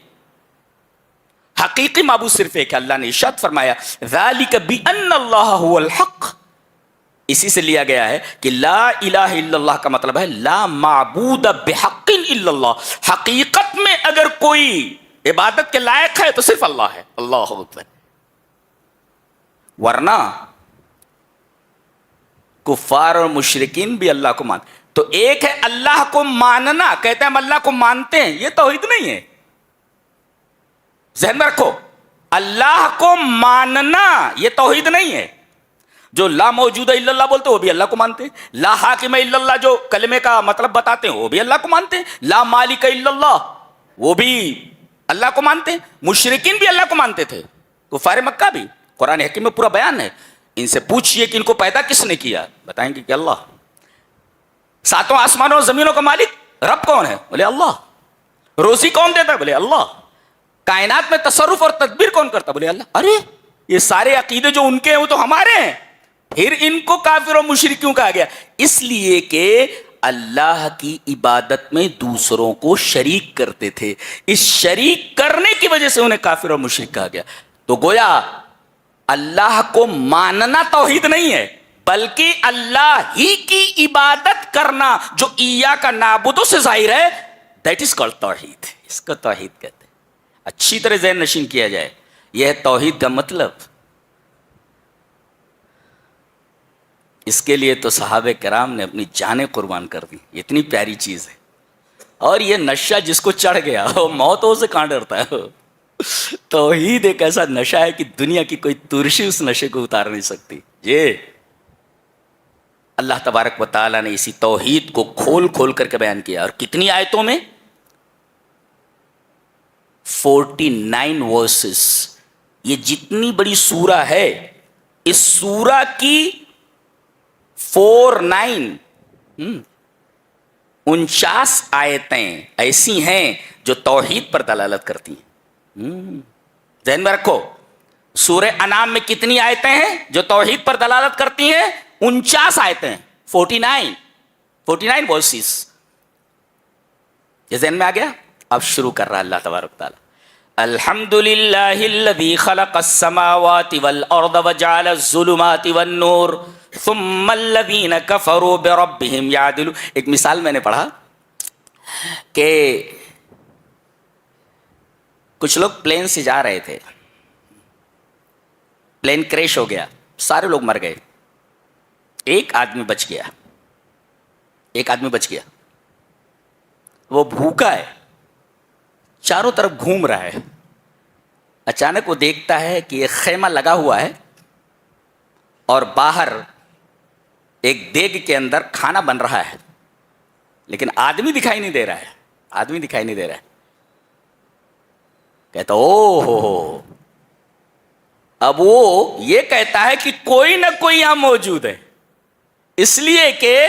حقیقی معبود صرف ایک ہے. اللہ نے ارشاد فرمایا ذالک بان اللہ هو الحق. اسی سے لیا گیا ہے کہ لا الہ الا اللہ کا مطلب ہے لا معبود بحق الا اللہ. حقیقت میں اگر کوئی عبادت کے لائق ہے تو صرف اللہ ہے. اللہ اکبر. ورنہ کفار اور مشرکین بھی اللہ کو مانتے. تو ایک ہے اللہ کو ماننا، کہتے ہیں ہم اللہ کو مانتے ہیں، یہ توحید نہیں ہے. ذہن میں رکھو، اللہ کو ماننا یہ توحید نہیں ہے. جو لا موجود الا اللہ بولتے وہ بھی اللہ کو مانتے ہیں. لا حاکم الا اللہ جو کلمے کا مطلب بتاتے ہیں وہ بھی اللہ کو مانتے ہیں. لا مالک الا اللہ وہ بھی اللہ کو مانتے ہیں. مشرکین بھی اللہ کو مانتے تھے، کفار مکہ بھی. قرآن حکیم میں پورا بیان ہے. ان سے پوچھئے کہ ان کو پیدا کس نے کیا، بتائیں گے کہ اللہ. ساتوں آسمانوں اور زمینوں کا مالک رب کون ہے؟ بولے اللہ. روزی کون دیتا ہے؟ بولے اللہ. کائنات میں تصرف اور تدبیر کون کرتا؟ بولے اللہ. ارے یہ سارے عقیدے جو ان کے ہیں وہ تو ہمارے ہیں. پھر ان کو کافر و مشرک کیوں کہا گیا؟ اس لیے کہ اللہ کی عبادت میں دوسروں کو شریک کرتے تھے. اس شریک کرنے کی وجہ سے انہیں کافر اور مشرک کہا گیا. تو گویا اللہ کو ماننا توحید نہیں ہے، بلکہ اللہ ہی کی عبادت کرنا جو ایاک نعبد سے ظاہر ہے، دیٹ از کالڈ توحید. اس کو توحید کہتے ہیں. اچھی طرح ذہن نشین کیا جائے، یہ ہے توحید کا مطلب. اس کے لیے تو صحابہ کرام نے اپنی جانیں قربان کر دی. اتنی پیاری چیز ہے. اور یہ نشہ جس کو چڑھ گیا وہ موت سے کہاں ڈرتا ہے. توحید ایک ایسا نشہ ہے کہ دنیا کی کوئی ترشی اس نشے کو اتار نہیں سکتی. یہ اللہ تبارک و تعالیٰ نے اسی توحید کو کھول کھول کر کے بیان کیا. اور کتنی آیتوں میں؟ 49 ورسز. یہ جتنی بڑی سورہ ہے، اس سورہ کی 49 آیتیں ایسی ہیں جو توحید پر دلالت کرتی ہیں. ذہن میں رکھو، سورہ انعام میں کتنی آیتیں ہیں جو توحید پر دلالت کرتی ہیں؟ 49 آیتیں. 49 ورسز. یہ ذہن میں آ گیا؟ اب شروع کر رہا اللہ تبارک تعالیٰ. الحمدللہ الذی خلق السماوات والارض وجعل الظلمات والنور ثم الذین کفروا بربہم یعدلون. ایک مثال میں نے پڑھا کہ کچھ لوگ پلین سے جا رہے تھے، پلین کریش ہو گیا، سارے لوگ مر گئے، ایک آدمی بچ گیا. ایک آدمی بچ گیا. وہ بھوکا ہے، چاروں طرف گھوم رہا ہے. اچانک وہ دیکھتا ہے کہ ایک خیمہ لگا ہوا ہے اور باہر ایک دیگ کے اندر کھانا بن رہا ہے، لیکن آدمی دکھائی نہیں دے رہا ہے. آدمی دکھائی نہیں دے رہا ہے. کہتا او ہو. اب وہ یہ کہتا ہے کہ کوئی نہ کوئی یہاں موجود ہے، اس لیے کہ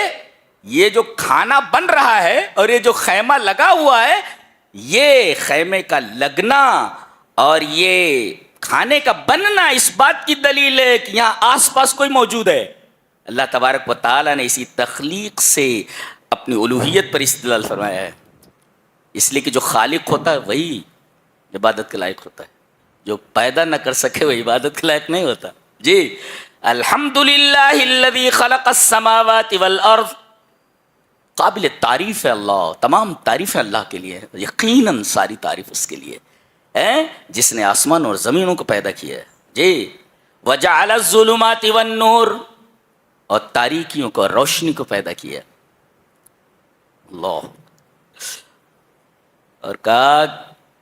یہ جو کھانا بن رہا ہے اور یہ جو خیمہ لگا ہوا ہے، یہ خیمے کا لگنا اور یہ کھانے کا بننا اس بات کی دلیل ہے کہ یہاں آس پاس کوئی موجود ہے. اللہ تبارک و تعالیٰ نے اسی تخلیق سے اپنی الوہیت پر استدلال فرمایا ہے. اس لیے کہ جو خالق ہوتا ہے وہی عبادت کے لائق ہوتا ہے، جو پیدا نہ کر سکے وہ عبادت کے لائق نہیں ہوتا. جی الحمدللہ الذی خلق السماوات والارض. قابل تعریف ہے اللہ، تمام تعریفیں اللہ کے لیے، یقیناً ساری تعریف اس کے لیے ہے جس نے آسمان اور زمینوں کو پیدا کیا ہے. جی وجعل الظلمات والنور، اور تاریکیوں کو اور روشنی کو پیدا کیا. اللہ. اور کہا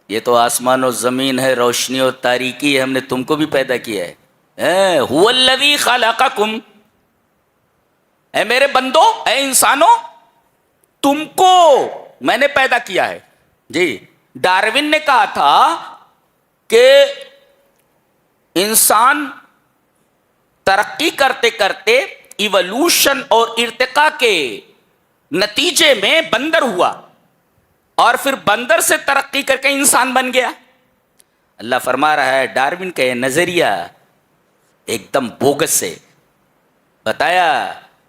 یہ تو آسمان و زمین ہے, روشنی اور تاریکی ہے, ہم نے تم کو بھی پیدا کیا ہے. هو الذی خلقکم, اے میرے بندو, اے انسانوں, تم کو میں نے پیدا کیا ہے. جی, ڈاروین نے کہا تھا کہ انسان ترقی کرتے کرتے ایولوشن اور ارتقاء کے نتیجے میں بندر ہوا, اور پھر بندر سے ترقی کر کے انسان بن گیا. اللہ فرما رہا ہے ڈاروین کا یہ نظریہ ایک دم بوگس ہے. بتایا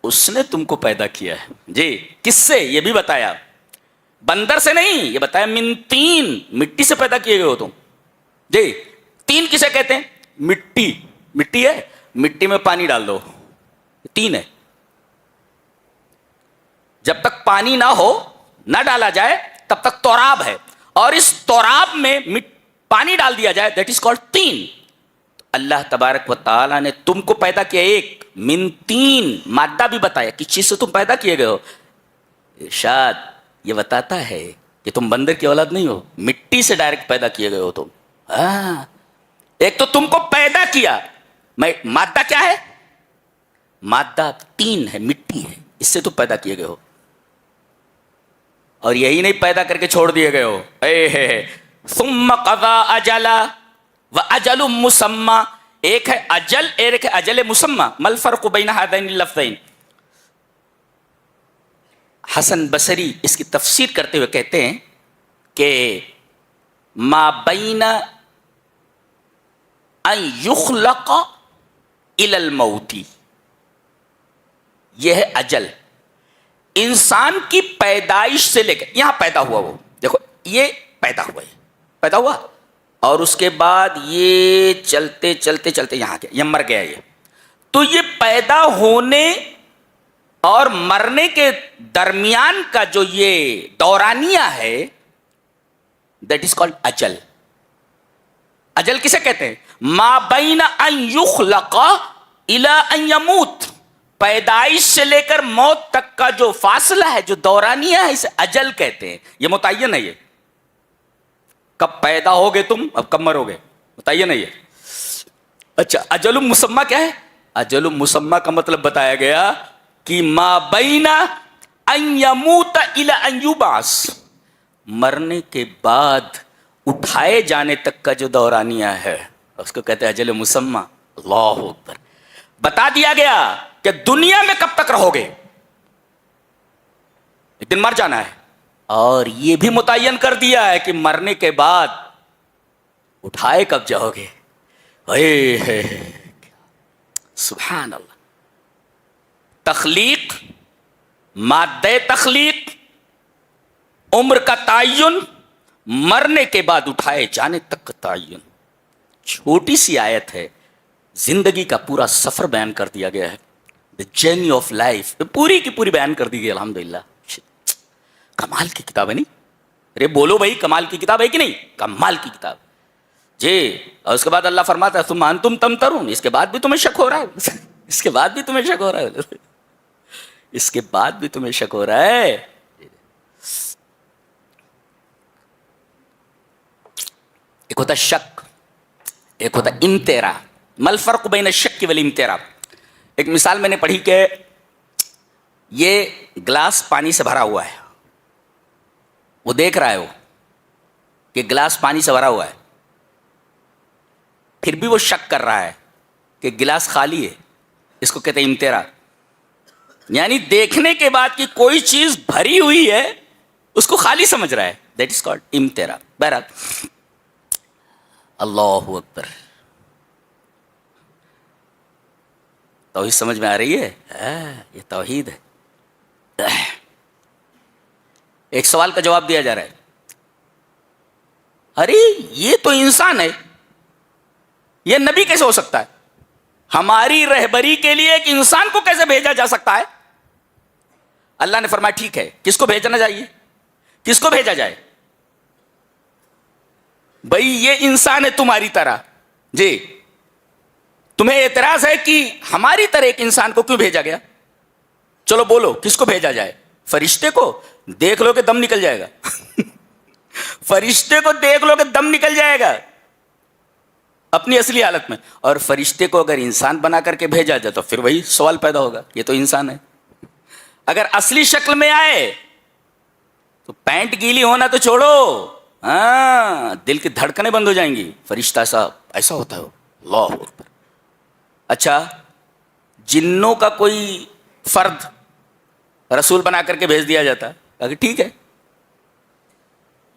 اس نے تم کو پیدا کیا ہے. جی, کس سے, یہ بھی بتایا, بندر سے نہیں, یہ بتایا من تین, مٹی سے پیدا کیے گئے ہو تم. جی, تین کسے کہتے ہیں؟ مٹی. مٹی ہے, مٹی میں پانی ڈال دو, تین ہے. جب تک پانی نہ ہو, نہ ڈالا جائے, تب تک توراب ہے, اور اس توراب میں پانی ڈال دیا جائے, دیٹ از کالڈ تین. اللہ تبارک و تعالیٰ نے تم کو پیدا کیا ایک من تین, مادہ بھی بتایا کس چیز سے تم پیدا کیے گئے ہو. ارشاد یہ بتاتا ہے کہ تم بندر کی اولاد نہیں ہو, مٹی سے ڈائریکٹ پیدا کیے گئے ہو تم. ایک تو تم کو پیدا کیا, مادہ کیا ہے؟ مادہ تین ہے, مٹی ہے, اس سے تم پیدا کیے گئے ہو. اور یہی نہیں پیدا کر کے چھوڑ دیے گئے ہو. ثم قضا اجلا واجل مسمى, ایک ہے اجل, ایک ہے اجل مسمى. ما الفرق بین هذین اللفظین؟ حسن بصری اس کی تفسیر کرتے ہوئے کہتے ہیں کہ ما بین ان یخلق الی الموت, یہ ہے اجل. انسان کی پیدائش سے لے کے یہاں پیدا ہوا, وہ دیکھو یہ پیدا ہوا, پیدا ہوا, اور اس کے بعد یہ چلتے چلتے چلتے یہاں گیا, یہ مر گیا. یہ تو یہ پیدا ہونے اور مرنے کے درمیان کا جو یہ دورانیہ ہے, دیٹ از کالڈ اجل. اجل کسے کہتے ہیں؟ ما بین ان یخلق الی ان یموت, پیدائش سے لے کر موت تک کا جو فاصلہ ہے, جو دورانیہ ہے, اسے اجل کہتے ہیں. یہ متعین ہے, یہ کب پیدا ہوگے تم, اب کب مرو گے, متعین ہے یہ. اچھا, اجل مسمى کیا ہے؟ اجل مسمى کا مطلب بتایا گیا کہ ما بین ان یموت الی ان یبعث, مرنے کے بعد اٹھائے جانے تک کا جو دورانیہ ہے, اس کو کہتے ہیں اجل مسمى. اللہ اکبر. بتا دیا گیا کہ دنیا میں کب تک رہو گے, ایک دن مر جانا ہے, اور یہ بھی متعین کر دیا ہے کہ مرنے کے بعد اٹھائے کب جاؤ گے. سبحان اللہ. تخلیق, مادہ تخلیق, عمر کا تعین, مرنے کے بعد اٹھائے جانے تک کا تعین. چھوٹی سی آیت ہے, زندگی کا پورا سفر بیان کر دیا گیا ہے. The journey of life پوری کی پوری بیان کر دی گئی. الحمدللہ, کمال کی کتاب ہے. نہیں ارے بولو بھائی, کمال کی کتاب ہے کہ نہیں؟ کمال کی کتاب. جی, اور اس کے بعد اللہ فرماتا ہے ثم انتم تمترون, اس کے بعد بھی تمہیں شک ہو رہا ہے, اس کے بعد بھی تمہیں شک ہو رہا ہے, اس کے بعد بھی تمہیں شک ہو رہا ہے. ایک ہوتا شک, ایک ہوتا امترا. ما الفرق بین الشک والامتراء؟ ایک مثال میں نے پڑھی کہ یہ گلاس پانی سے بھرا ہوا ہے, وہ دیکھ رہا ہے وہ کہ گلاس پانی سے بھرا ہوا ہے, پھر بھی وہ شک کر رہا ہے کہ گلاس خالی ہے. اس کو کہتے ہیں امتراء. یعنی دیکھنے کے بعد کہ کوئی چیز بھری ہوئی ہے اس کو خالی سمجھ رہا ہے, دیٹ از کالڈ امتراء. بہرحال, اللہ اکبر. توحید سمجھ میں آ رہی ہے؟ یہ توحید ہے. ایک سوال کا جواب دیا جا رہا ہے, ارے یہ تو انسان ہے, یہ نبی کیسے ہو سکتا ہے؟ ہماری رہبری کے لیے ایک انسان کو کیسے بھیجا جا سکتا ہے؟ اللہ نے فرمایا ٹھیک ہے, کس کو بھیجنا چاہیے, کس کو بھیجا جائے؟ بھائی یہ انسان ہے تمہاری طرح. جی, تمہیں اعتراض ہے کہ ہماری طرح ایک انسان کو کیوں بھیجا گیا؟ چلو بولو کس کو بھیجا جائے, فرشتے کو دیکھ لو کہ دم نکل جائے گا فرشتے کو دیکھ لو کہ دم نکل جائے گا اپنی اصلی حالت میں. اور فرشتے کو اگر انسان بنا کر کے بھیجا جائے تو پھر وہی سوال پیدا ہوگا, یہ تو انسان ہے. اگر اصلی شکل میں آئے تو پینٹ گیلی ہونا تو چھوڑو, ہاں دل کی دھڑکنیں بند ہو جائیں گی. فرشتہ ایسا ہوتا ہے, اللہ اکبر. اچھا, جنوں کا کوئی فرد رسول بنا کر کے بھیج دیا جاتا, اگر ٹھیک ہے,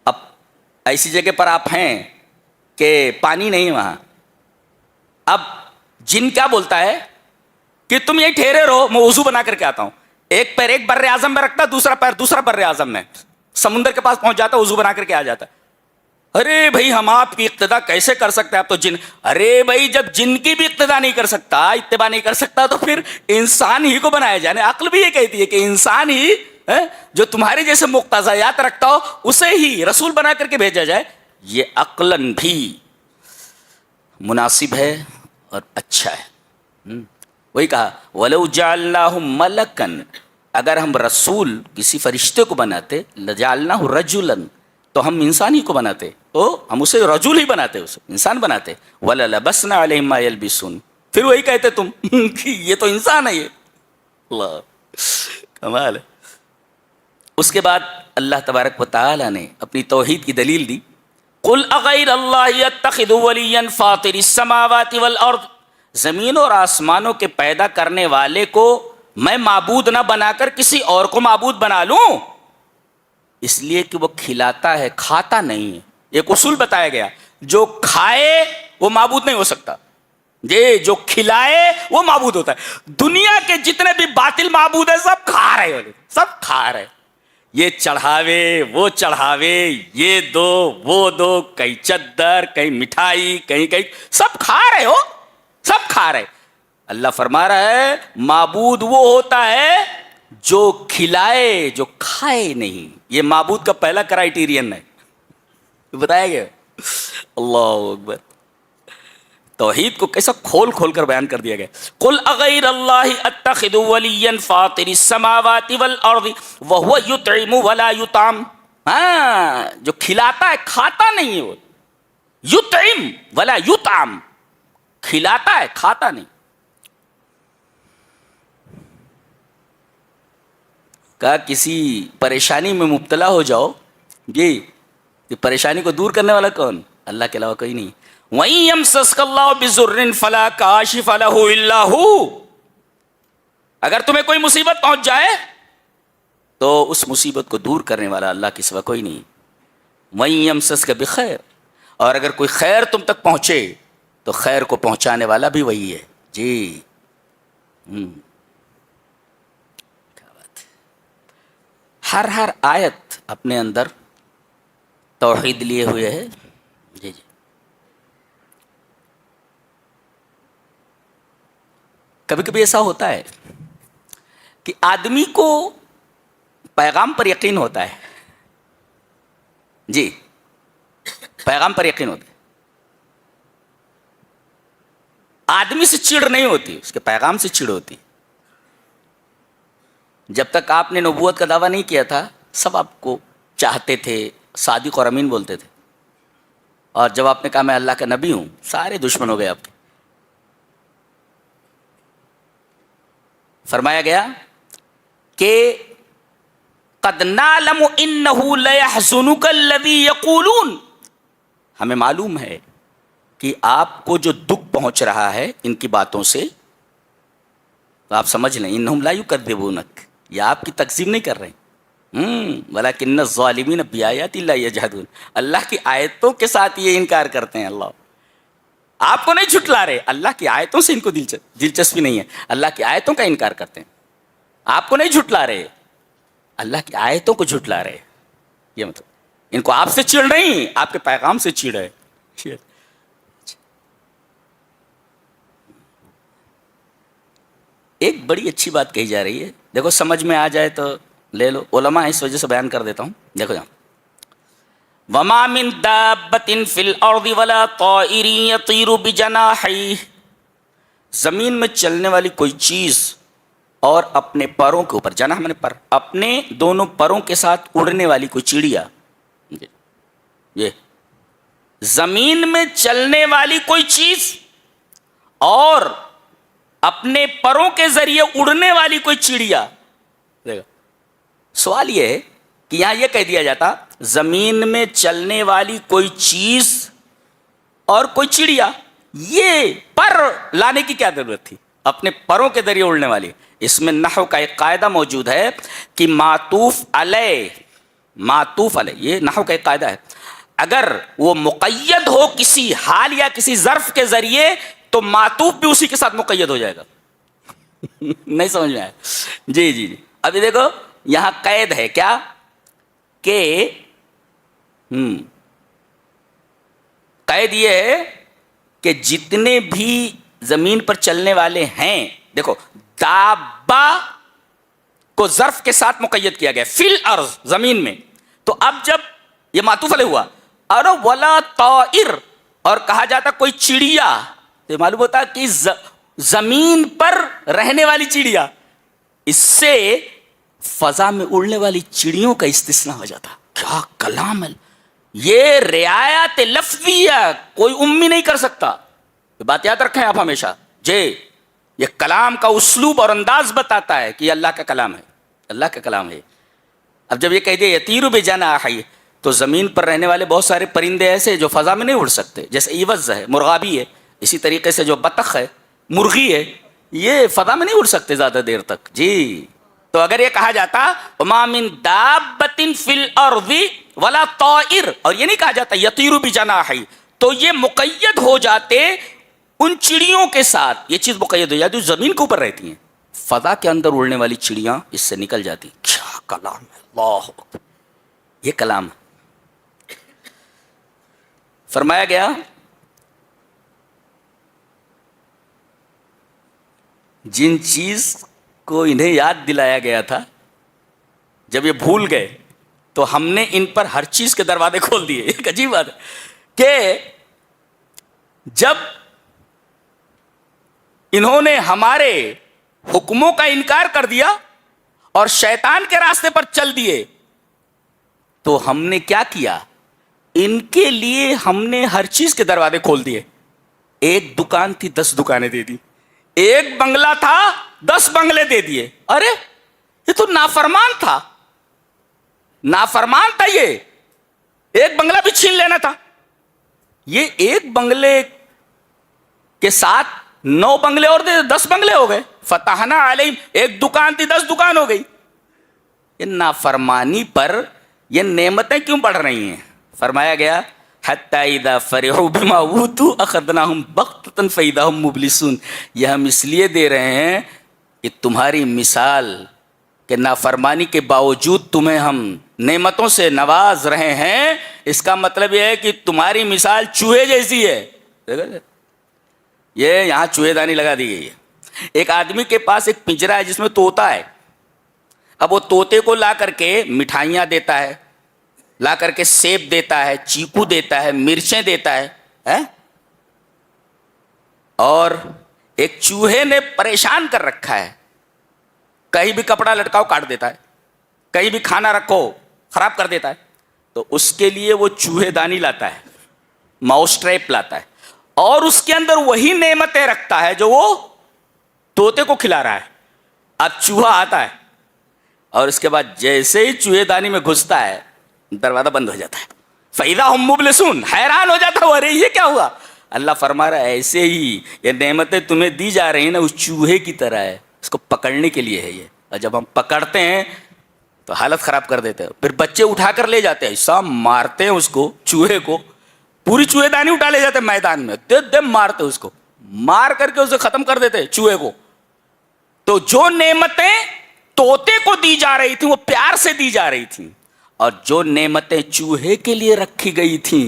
اب ایسی جگہ پر آپ ہیں کہ پانی نہیں وہاں, اب جن کیا بولتا ہے کہ تم یہیں ٹھہرے رہو, میں وضو بنا کر کے آتا ہوں. ایک پیر ایک بر اعظم میں رکھتا, دوسرا پیر دوسرا بر اعظم میں, سمندر کے پاس پہنچ جاتا, وضو بنا کر کے آ جاتا. ارے بھائی ہم آپ کی اقتدا کیسے کر سکتے ہیں, آپ تو جن. ارے بھائی جب جن کی بھی اقتدا نہیں کر سکتا, اتباع نہیں کر سکتا, تو پھر انسان ہی کو بنایا جائے. عقل بھی یہ کہتی ہے کہ انسان ہی جو تمہارے جیسے مقتضیات رکھتا ہو اسے ہی رسول بنا کر کے بھیجا جائے. یہ عقلاً بھی مناسب ہے اور اچھا ہے. وہی کہا وَلَوْ جَعَلْنَاهُ مَلَكًا, اگر ہم رسول کسی فرشتے کو بناتے, لَجَعَلْنَاهُ رَجُلًا, تو ہم انسان ہی کو بناتے, تو ہم اسے رجل ہی بناتے, اسے انسان بناتے. وَلَلَبَسْنَا عَلَيْهِمْ مَا يَلْبِسُونَ, پھر وہی کہتے تم کہ یہ تو انسان ہے. یہ اللہ کمال ہے. اس کے بعد اللہ تبارک و تعالی نے اپنی توحید کی دلیل دی. قُلْ أَغَيْرَ اللَّهِ يَتَّخِذُ وَلِيًّا فَاطِرِ السَّمَاوَاتِ وَالْأَرْضِ, زمین اور آسمانوں کے پیدا کرنے والے کو میں معبود نہ بنا کر کسی اور کو معبود بنا لوں, اس لیے کہ وہ کھلاتا ہے کھاتا نہیں ہے. ایک اصول بتایا گیا, جو کھائے وہ معبود نہیں ہو سکتا, یہ جو کھلائے وہ معبود ہوتا ہے. دنیا کے جتنے بھی باطل معبود ہیں سب کھا رہے, سب کھا رہے. یہ چڑھاوے وہ چڑھاوے, یہ دو وہ دو, کہیں چادر کہیں مٹھائی کہیں سب کھا رہے ہو, سب کھا رہے. اللہ فرما رہا ہے معبود وہ ہوتا ہے جو کھلائے, جو کھائے نہیں. یہ معبود کا پہلا کرائیٹیرین ہے, بتایا گیا. اللہ اکبر. توحید کو کیسا کھول کھول کر بیان کر دیا گیا. قل اغیر اللہ اتخذ ولیا فاطر السماوات والارض وهو یطعم ولا یطعم, ہاں جو کھلاتا ہے کھاتا نہیں ہے, وہ یطعم ولا یطعم, کھلاتا ہے کھاتا نہیں. کہا کسی پریشانی میں مبتلا ہو جاؤ, یہ پریشانی کو دور کرنے والا کون؟ اللہ کے علاوہ کوئی نہیں. وَإِن يَمْسَسْكَ اللَّهُ بِضُرٍّ فَلَا كَاشِفَ لَهُ إِلَّا هُوَ, اگر تمہیں کوئی مصیبت پہنچ جائے تو اس مصیبت کو دور کرنے والا اللہ کے سوا کوئی نہیں. وَإِن يَمْسَسْكَ بِخَيْرٍ, اور اگر کوئی خیر تم تک پہنچے تو خیر کو پہنچانے والا بھی وہی ہے. جی کیا بات ہے. ہر آیت اپنے اندر توحید لیے ہوئے ہے. جی جی. کبھی کبھی ایسا ہوتا ہے کہ آدمی کو پیغام پر یقین ہوتا ہے, جی پیغام پر یقین ہوتا ہے, آدمی سے چڑ نہیں ہوتی, اس کے پیغام سے چڑ ہوتی. جب تک آپ نے نبوت کا دعویٰ نہیں کیا تھا سب آپ کو چاہتے تھے, صادق اور امین بولتے تھے, اور جب آپ نے کہا میں اللہ کا نبی ہوں سارے دشمن ہو گئے آپ کے. فرمایا گیا کہ قد نعلم انه ليحزنك الذي يقولون, ہمیں معلوم ہے کہ آپ کو جو دکھ پہنچ رہا ہے ان کی باتوں سے, تو آپ سمجھ لیں انہم لا یکذبونک, یہ آپ کی تکذیب نہیں کر رہے ہیں, ولکن الظالمین بآیات اللہ یجحدون, اللہ کی آیتوں کے ساتھ یہ انکار کرتے ہیں. اللہ آپ کو نہیں جھٹلا رہے, اللہ کی آیتوں سے ان کو دلچسپی نہیں ہے, اللہ کی آیتوں کا انکار کرتے ہیں. آپ کو نہیں جھٹلا رہے, اللہ کی آیتوں کو جھٹلا رہے. یہ مطلب ان کو آپ سے چڑ نہیں, آپ کے پیغام سے چڑ ہے. ایک بڑی اچھی بات کہی جا رہی ہے, دیکھو سمجھ میں آ جائے تو لے لو, علماء اس وجہ سے بیان کر دیتا ہوں. دیکھو جاؤ, وَمَا مِن دَابَّةٍ فِي الْأَرْضِ وَلَا طَائِرٍ يَطِيرُ بِجَنَاحَيْهِ, زمین میں چلنے والی کوئی چیز اور اپنے پروں کے اوپر، جناح میں نے پر، اپنے دونوں پروں کے ساتھ اڑنے والی کوئی چڑیا، یہ زمین میں چلنے والی کوئی چیز اور اپنے پروں کے ذریعے اڑنے والی کوئی چڑیا. سوال یہ ہے کہ یہاں یہ کہہ دیا جاتا زمین میں چلنے والی کوئی چیز اور کوئی چڑیا، یہ پر لانے کی کیا ضرورت تھی؟ اپنے پروں کے ذریعے اڑنے والی. اس میں نحو کا ایک قاعدہ موجود ہے کہ معطوف علیہ، یہ نحو کا ایک قاعدہ ہے، اگر وہ مقید ہو کسی حال یا کسی ظرف کے ذریعے تو معطوف بھی اسی کے ساتھ مقید ہو جائے گا. نہیں سمجھ میں آیا؟ جی. ابھی دیکھو یہاں قید ہے کیا کہ قید یہ ہے کہ جتنے بھی زمین پر چلنے والے ہیں، دیکھو دابا کو ظرف کے ساتھ مقید کیا گیا فی الارض، زمین میں، تو اب جب یہ معطوف علیہ ہوا اور ولا طائر اور کہا جاتا کوئی چڑیا، تو معلوم ہوتا کہ زمین پر رہنے والی چڑیا، اس سے فضا میں اڑنے والی چڑیوں کا استثناء ہو جاتا. کیا کلام ہے یہ، رعایت لفظیہ کوئی امی نہیں کر سکتا. بات یاد رکھیں آپ ہمیشہ جی، یہ کلام کا اسلوب اور انداز بتاتا ہے کہ یہ اللہ کا کلام ہے، اللہ کا کلام ہے. اب جب یہ کہہ دیا یطیر بجناحیہ، تو زمین پر رہنے والے بہت سارے پرندے ایسے جو فضا میں نہیں اڑ سکتے، جیسے ایوز ہے، مرغابی ہے، اسی طریقے سے جو بطخ ہے، مرغی ہے، یہ فضا میں نہیں اڑ سکتے زیادہ دیر تک. جی تو اگر یہ کہا جاتا وما من دابۃ فی الارض ولا طائر، اور یہ نہیں کہا جاتا یطیر بجناحیہ، تو یہ مقید ہو جاتے ان چڑیوں کے ساتھ، یہ چیز مقید ہو جاتی جو زمین کے اوپر رہتی ہیں، فضا کے اندر اڑنے والی چڑیاں اس سے نکل جاتی. کیا کلام ہے، اللہ اکبر، یہ کلام. فرمایا گیا جن چیز کو انہیں یاد دلایا گیا تھا، جب یہ بھول گئے تو ہم نے ان پر ہر چیز کے دروازے کھول دیے. ایک عجیب بات ہے کہ جب انہوں نے ہمارے حکموں کا انکار کر دیا اور شیطان کے راستے پر چل دیے، تو ہم نے کیا کیا؟ ان کے لیے ہم نے ہر چیز کے دروازے کھول دیے. ایک دکان تھی 10 دکانیں دے دی، ایک بنگلہ تھا 10 بنگلے دے دیے. ارے یہ تو نافرمان تھا، نافرمان تھا، یہ ایک بنگلہ بھی چھین لینا تھا. یہ ایک بنگلے کے ساتھ 9 بنگلے اور دے، 10 بنگلے ہو گئے. فتحنا علیہم، ایک دکان تھی 10 دکان ہو گئی. یہ نافرمانی پر یہ نعمتیں کیوں بڑھ رہی ہیں؟ فرمایا گیا حتی اذا فرحوا بما اوتوا اخذناهم بغتة فاذا هم مبلسون. یہ ہم اس لیے دے رہے ہیں کہ تمہاری مثال کہ نافرمانی کے باوجود تمہیں ہم نعمتوں سے نواز رہے ہیں، اس کا مطلب یہ ہے کہ تمہاری مثال چوہے جیسی ہے. یہ یہاں چوہے دانی لگا دی گئی ہے. ایک آدمی کے پاس ایک پنجرا ہے جس میں طوطا ہے. اب وہ طوطے کو لا کر کے مٹھائیاں دیتا ہے، لا کر کے سیب دیتا ہے، چیکو دیتا ہے، مرچیں دیتا ہے، اور ایک چوہے نے پریشان کر رکھا ہے. کہیں بھی کپڑا لٹکاؤ کاٹ دیتا ہے، کہیں بھی کھانا رکھو خراب کر دیتا ہے. تو اس کے لیے وہ چوہے دانی لاتا ہے، ماؤس ٹریپ لاتا ہے، اور اس کے اندر وہی نعمتیں رکھتا ہے جو وہ طوطے کو کھلا رہا ہے. اب چوہا آتا ہے اور اس کے بعد جیسے ہی چوہے دانی میں گھستا ہے دروازہ بند ہو جاتا ہے. فَإِذَا هُمْ مُبْلِسُونَ، حیران ہو جاتا ہے، ارے یہ کیا ہوا؟ اللہ فرما رہا ہے ایسے ہی یہ نعمتیں تمہیں دی جا رہی ہیں نا، اس چوہے کی طرح ہے، اس کو پکڑنے کے لیے ہے یہ. اور جب ہم پکڑتے ہیں تو حالت خراب کر دیتے ہیں، پھر بچے اٹھا کر لے جاتے ہیں، ایسا مارتے ہیں اس کو، چوہے کو، پوری چوہے دانی اٹھا لے جاتے ہیں میدان میں، دم مارتے اس کو، مار کر کے اسے ختم کر دیتے چوہے کو. تو جو نعمتیں طوطے کو دی جا رہی تھیں وہ پیار سے دی جا رہی تھیں، اور جو نعمتیں چوہے کے لیے رکھی گئی تھیں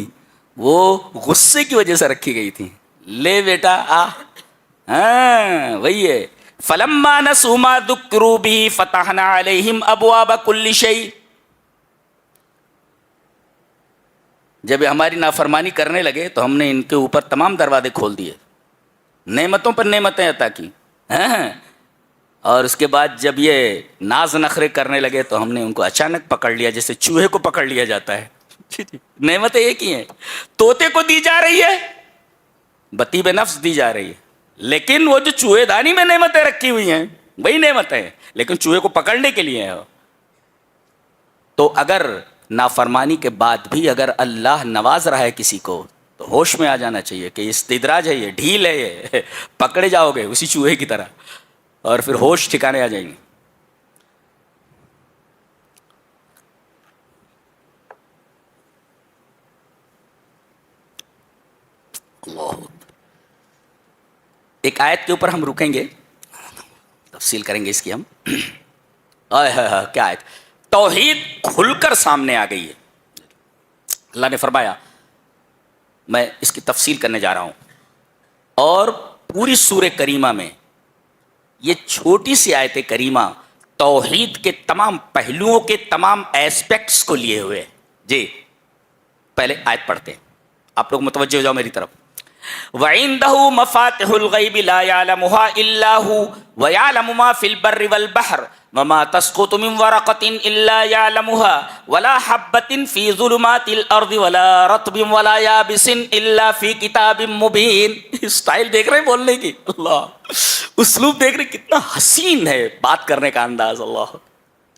وہ غصے کی وجہ سے رکھی گئی تھیں. لے بیٹا آ، ہاں وہی ہے. فلما نسوا ما ذکروا به فتحنا علیہم ابواب کل شیء. جب ہماری نافرمانی کرنے لگے تو ہم نے ان کے اوپر تمام دروازے کھول دیے، نعمتوں پر نعمتیں عطا کی. اور اس کے بعد جب یہ ناز نخرے کرنے لگے تو ہم نے ان کو اچانک پکڑ لیا، جیسے چوہے کو پکڑ لیا جاتا ہے. نعمتیں ایک ہی ہیں، طوطے کو دی جا رہی ہے، بطیب نفس دی جا رہی ہے، لیکن وہ جو چوہے دانی میں نعمتیں رکھی ہوئی ہیں وہی نعمتیں ہیں، لیکن چوہے کو پکڑنے کے لیے ہیں. تو اگر نافرمانی کے بعد بھی اگر اللہ نواز رہا ہے کسی کو تو ہوش میں آ جانا چاہیے کہ استدراج ہے، یہ ڈھیل ہے، یہ پکڑے جاؤ گے اسی چوہے کی طرح، اور پھر ہوش ٹھکانے آ جائیں گے. اللہ، ایک آیت کے اوپر ہم رکیں گے، تفصیل کریں گے اس کی ہم. کیا آیت؟ توحید کھل کر سامنے آ گئی ہے. اللہ نے فرمایا، میں اس کی تفصیل کرنے جا رہا ہوں، اور پوری سورہ کریمہ میں یہ چھوٹی سی آیت کریمہ توحید کے تمام پہلوؤں کے تمام ایسپیکٹس کو لیے ہوئے. جی پہلے آیت پڑھتے ہیں، آپ لوگ متوجہ ہو جاؤ میری طرف. وَعِندَهُ مَفَاتِحُ الْغَيْبِ لَا يَعْلَمُهَا إِلَّا هُوَ وَيَعْلَمُ مَا فِي الْبَرِّ وَالْبَحْرِ وَمَا تَسْقُطُ مِنْ وَرَقَةٍ إِلَّا يَعْلَمُهَا وَلَا حَبَّةٍ فِي ظُلُمَاتِ الْأَرْضِ وَلَا رَطْبٍ وَلَا يَابِسٍ إِلَّا فِي كِتَابٍ مُبِينٍ. اسٹائل دیکھ رہے ہیں بولنے کی؟ اللہ، اسلوب دیکھ رہے ہیں کتنا حسین ہے بات کرنے کا انداز. اللہ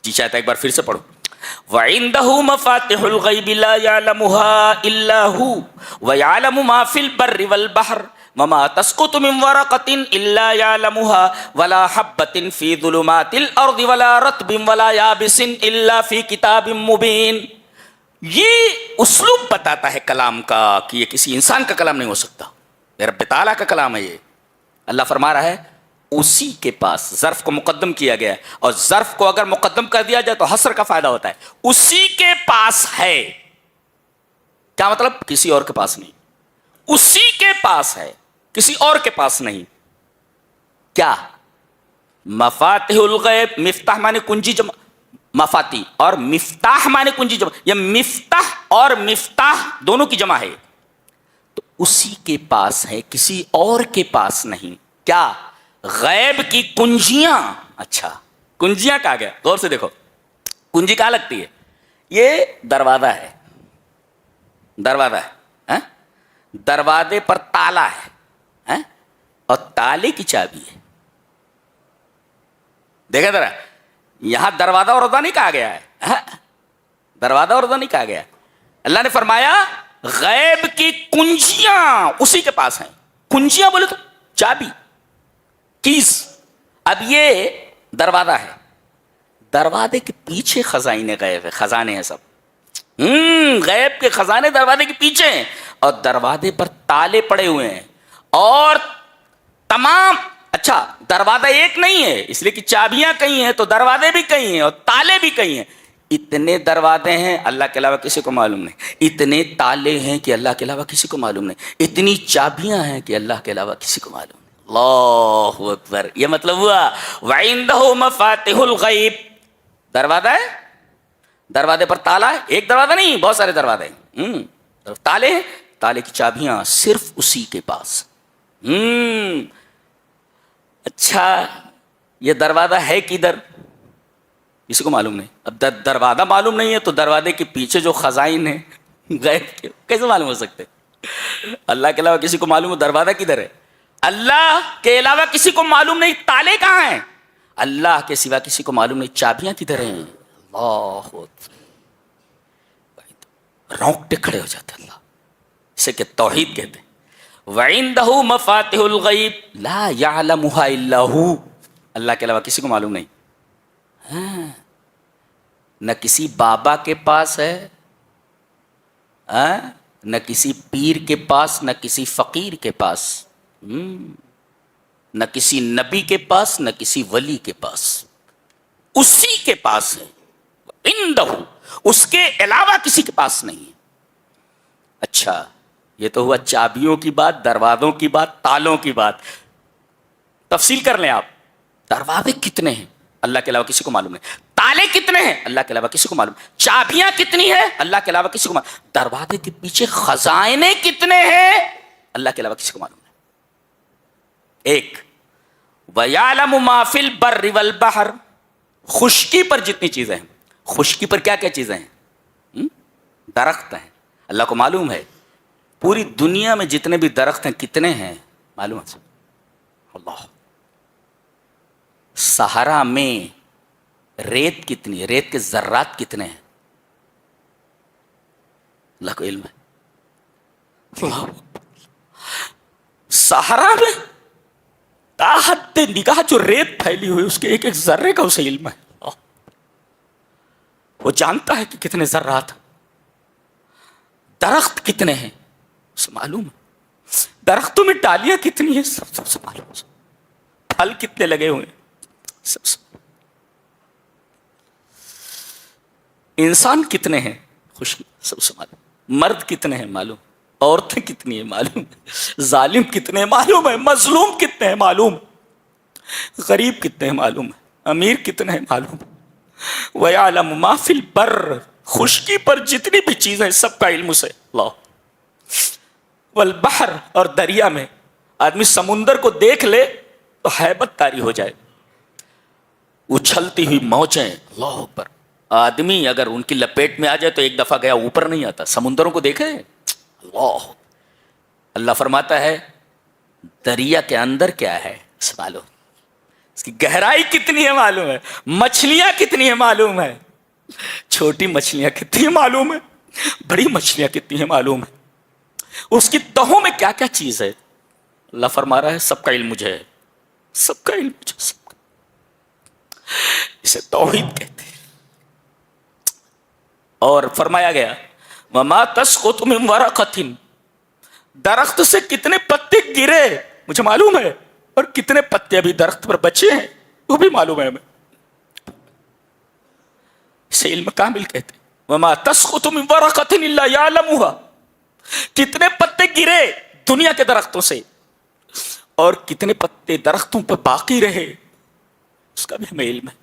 جی چاہتا ہے ایک بار پھر سے پڑھو. وَعِندَهُ مَفَاتِحُ الْغَيْبِ لَا يَعْلَمُهَا إِلَّا هُوَ وَيَعْلَمُ مَا فِي الْبَرِّ وَالْبَحْرِ وَمَا تَسْقُطُ مِنْ وَرَقَةٍ إِلَّا يَعْلَمُهَا وَلَا حَبَّةٍ فِي ظُلُمَاتِ الْأَرْضِ وَلَا رَطْبٍ وَلَا يَابِسٍ إِلَّا فِي كِتَابٍ مُبِينٍ. یہ اسلوب بتاتا ہے کلام کا کہ یہ کسی انسان کا کلام نہیں ہو سکتا، یہ رب تعالیٰ کا کلام ہے. یہ اللہ فرما رہا ہے اسی کے پاس، ظرف کو مقدم کیا گیا ہے، اور ظرف کو اگر مقدم کر دیا جائے تو حصر کا فائدہ ہوتا ہے. اسی کے پاس ہے، کیا مطلب؟ کسی اور کے پاس نہیں، اسی کے پاس ہے، کسی اور کے پاس نہیں. کیا؟ مفاتیح الغیب، مفتاح مانے کنجی جمع، مفاتی، اور مفتاح مانے کنجی جمع، یا مفتاح اور مفتاح دونوں کی جمع ہے. تو اسی کے پاس ہے، کسی اور کے پاس نہیں. کیا؟ غیب کی کنجیاں. اچھا، کنجیاں کہا گیا، غور سے دیکھو. کنجی کہاں لگتی ہے؟ یہ دروازہ ہے، دروازہ ہے، دروازے پر تالا ہے، اور تالے کی چابی ہے. دیکھا ذرا، یہاں دروازہ اور روزہ نہیں کہا گیا ہے، دروازہ اور روزہ نہیں کہا گیا. اللہ نے فرمایا غیب کی کنجیاں اسی کے پاس ہیں. کنجیاں بولے تو چابی، کیز. اب یہ دروازہ ہے، دروازے کے پیچھے خزائن غیب ہے، خزانے ہیں سب. غیب کے خزانے دروازے کے پیچھے ہیں، اور دروازے پر تالے پڑے ہوئے ہیں، اور تمام. اچھا، دروازہ ایک نہیں ہے، اس لیے کہ چابیاں کئی ہیں تو دروازے بھی کئی ہیں اور تالے بھی کئی ہیں. اتنے دروازے ہیں اللہ کے علاوہ کسی کو معلوم نہیں، اتنے تالے ہیں کہ اللہ کے علاوہ کسی کو معلوم نہیں، اتنی چابیاں ہیں کہ اللہ کے علاوہ کسی کو معلوم نہیں. اللہ اکبر. یہ مطلب ہوا وَعِندَهُ مَفَاتِحُ الْغَيْبِ، دروازہ ہے، دروازے پر تالا ہے، ایک دروازہ نہیں بہت سارے دروازے ہیں، تالے ہیں، تالے کی چابیاں صرف اسی کے پاس. اچھا، یہ دروازہ ہے کدھر؟ کسی کو معلوم نہیں. اب دروازہ معلوم نہیں ہے تو دروازے کے پیچھے جو خزائن ہیں غیب کے کیسے معلوم ہو سکتے؟ اللہ کے علاوہ کسی کو معلوم ہو دروازہ کدھر ہے؟ اللہ کے علاوہ کسی کو معلوم نہیں تالے کہاں ہیں، اللہ کے سوا کسی کو معلوم نہیں چابیاں کدھر ہیں. اللہ، رونگٹے کھڑے ہو جاتے اللہ. اسے کہ توحید کہتے ہیں. وَعِندَهُ مَفَاتِحُ الْغَيْبِ لَا يَعْلَمُهَا إِلَّا هُوَ، اللہ کے علاوہ کسی کو معلوم نہیں. نہ کسی بابا کے پاس ہے، نہ کسی پیر کے پاس، نہ کسی فقیر کے پاس، نہ کسی نبی کے پاس، نہ کسی ولی کے پاس. اسی کے پاس ہے. عندہ، اس کے علاوہ کسی کے پاس نہیں. اچھا، یہ تو ہوا چابیوں کی بات، دروازوں کی بات، تالوں کی بات. تفصیل کر لیں آپ. دروازے کتنے ہیں اللہ کے علاوہ کسی کو معلوم نہیں، تالے کتنے ہیں اللہ کے علاوہ کسی کو معلوم، چابیاں کتنی ہیں اللہ کے علاوہ کسی کو معلوم، دروازے کے پیچھے خزانے کتنے ہیں اللہ کے علاوہ کسی کو معلوم نہیں. ایک وَيَعْلَمُ مَا فِي الْبَرِّ وَالْبَحْرِ، خشکی پر جتنی چیزیں ہیں، خشکی پر کیا کیا چیزیں ہیں؟ درخت ہیں، اللہ کو معلوم ہے پوری دنیا میں جتنے بھی درخت ہیں کتنے ہیں معلوم ہے اللہ. صحرا میں ریت کتنی ہے، ریت کے ذرات کتنے ہیں اللہ کو علم ہے. اللہ صحرا میں تا حد نگاہ جو ریت پھیلی ہوئی اس کے ایک ایک ذرے کا اسے علم ہے. وہ جانتا ہے کہ کتنے ذرات. درخت کتنے ہیں اسے معلوم ہے، درختوں میں ڈالیاں کتنی ہیں سب سے معلوم ہے، پھل کتنے لگے ہوئے ہیں سب سے. انسان کتنے ہیں خوش سب سے معلوم، مرد کتنے ہیں معلوم، عورتیں کتنی ہیں معلوم، ظالم کتنے ہیں معلوم ہے، مظلوم کتنے ہیں معلوم، غریب کتنے ہیں معلوم ہے، امیر کتنے ہیں معلوم. وَيَعْلَمُ مَا فِي الْبَرِّ، خشکی پر جتنی بھی چیزیں سب کا علم اسے اللہ. والبحر، اور دریا میں آدمی سمندر کو دیکھ لے تو ہیبت طاری ہو جائے، اچھلتی ہوئی موجیں اللہ اکبر. آدمی اگر ان کی لپیٹ میں آ جائے تو ایک دفعہ گیا اوپر نہیں آتا. سمندروں کو دیکھے اللہ، اللہ فرماتا ہے دریا کے اندر کیا ہے معلوم، اس کی گہرائی کتنی ہے معلوم ہے، مچھلیاں کتنی ہیں معلوم ہے، چھوٹی مچھلیاں کتنی ہیں معلوم ہے، بڑی مچھلیاں کتنی ہیں معلوم ہے، اس کی تہوں میں کیا کیا چیز ہے. اللہ فرما رہا ہے سب کا علم مجھے ہے، سب کا علم مجھے، سب کا. اسے توحید کہتے ہیں. اور فرمایا گیا وَمَا تَسْقُطُ مِن وَرَقَةٍ، درخت سے کتنے پتے گرے مجھے معلوم ہے، اور کتنے پتے ابھی درخت پر بچے ہیں وہ بھی معلوم ہے ہمیں. اسے علم کامل کہتے ہیں. وَمَا تَسْقُطُ مِن وَرَقَةٍ إِلَّا يَعْلَمُهَا، کتنے پتے گرے دنیا کے درختوں سے اور کتنے پتے درختوں پر باقی رہے اس کا بھی ہمیں علم ہے.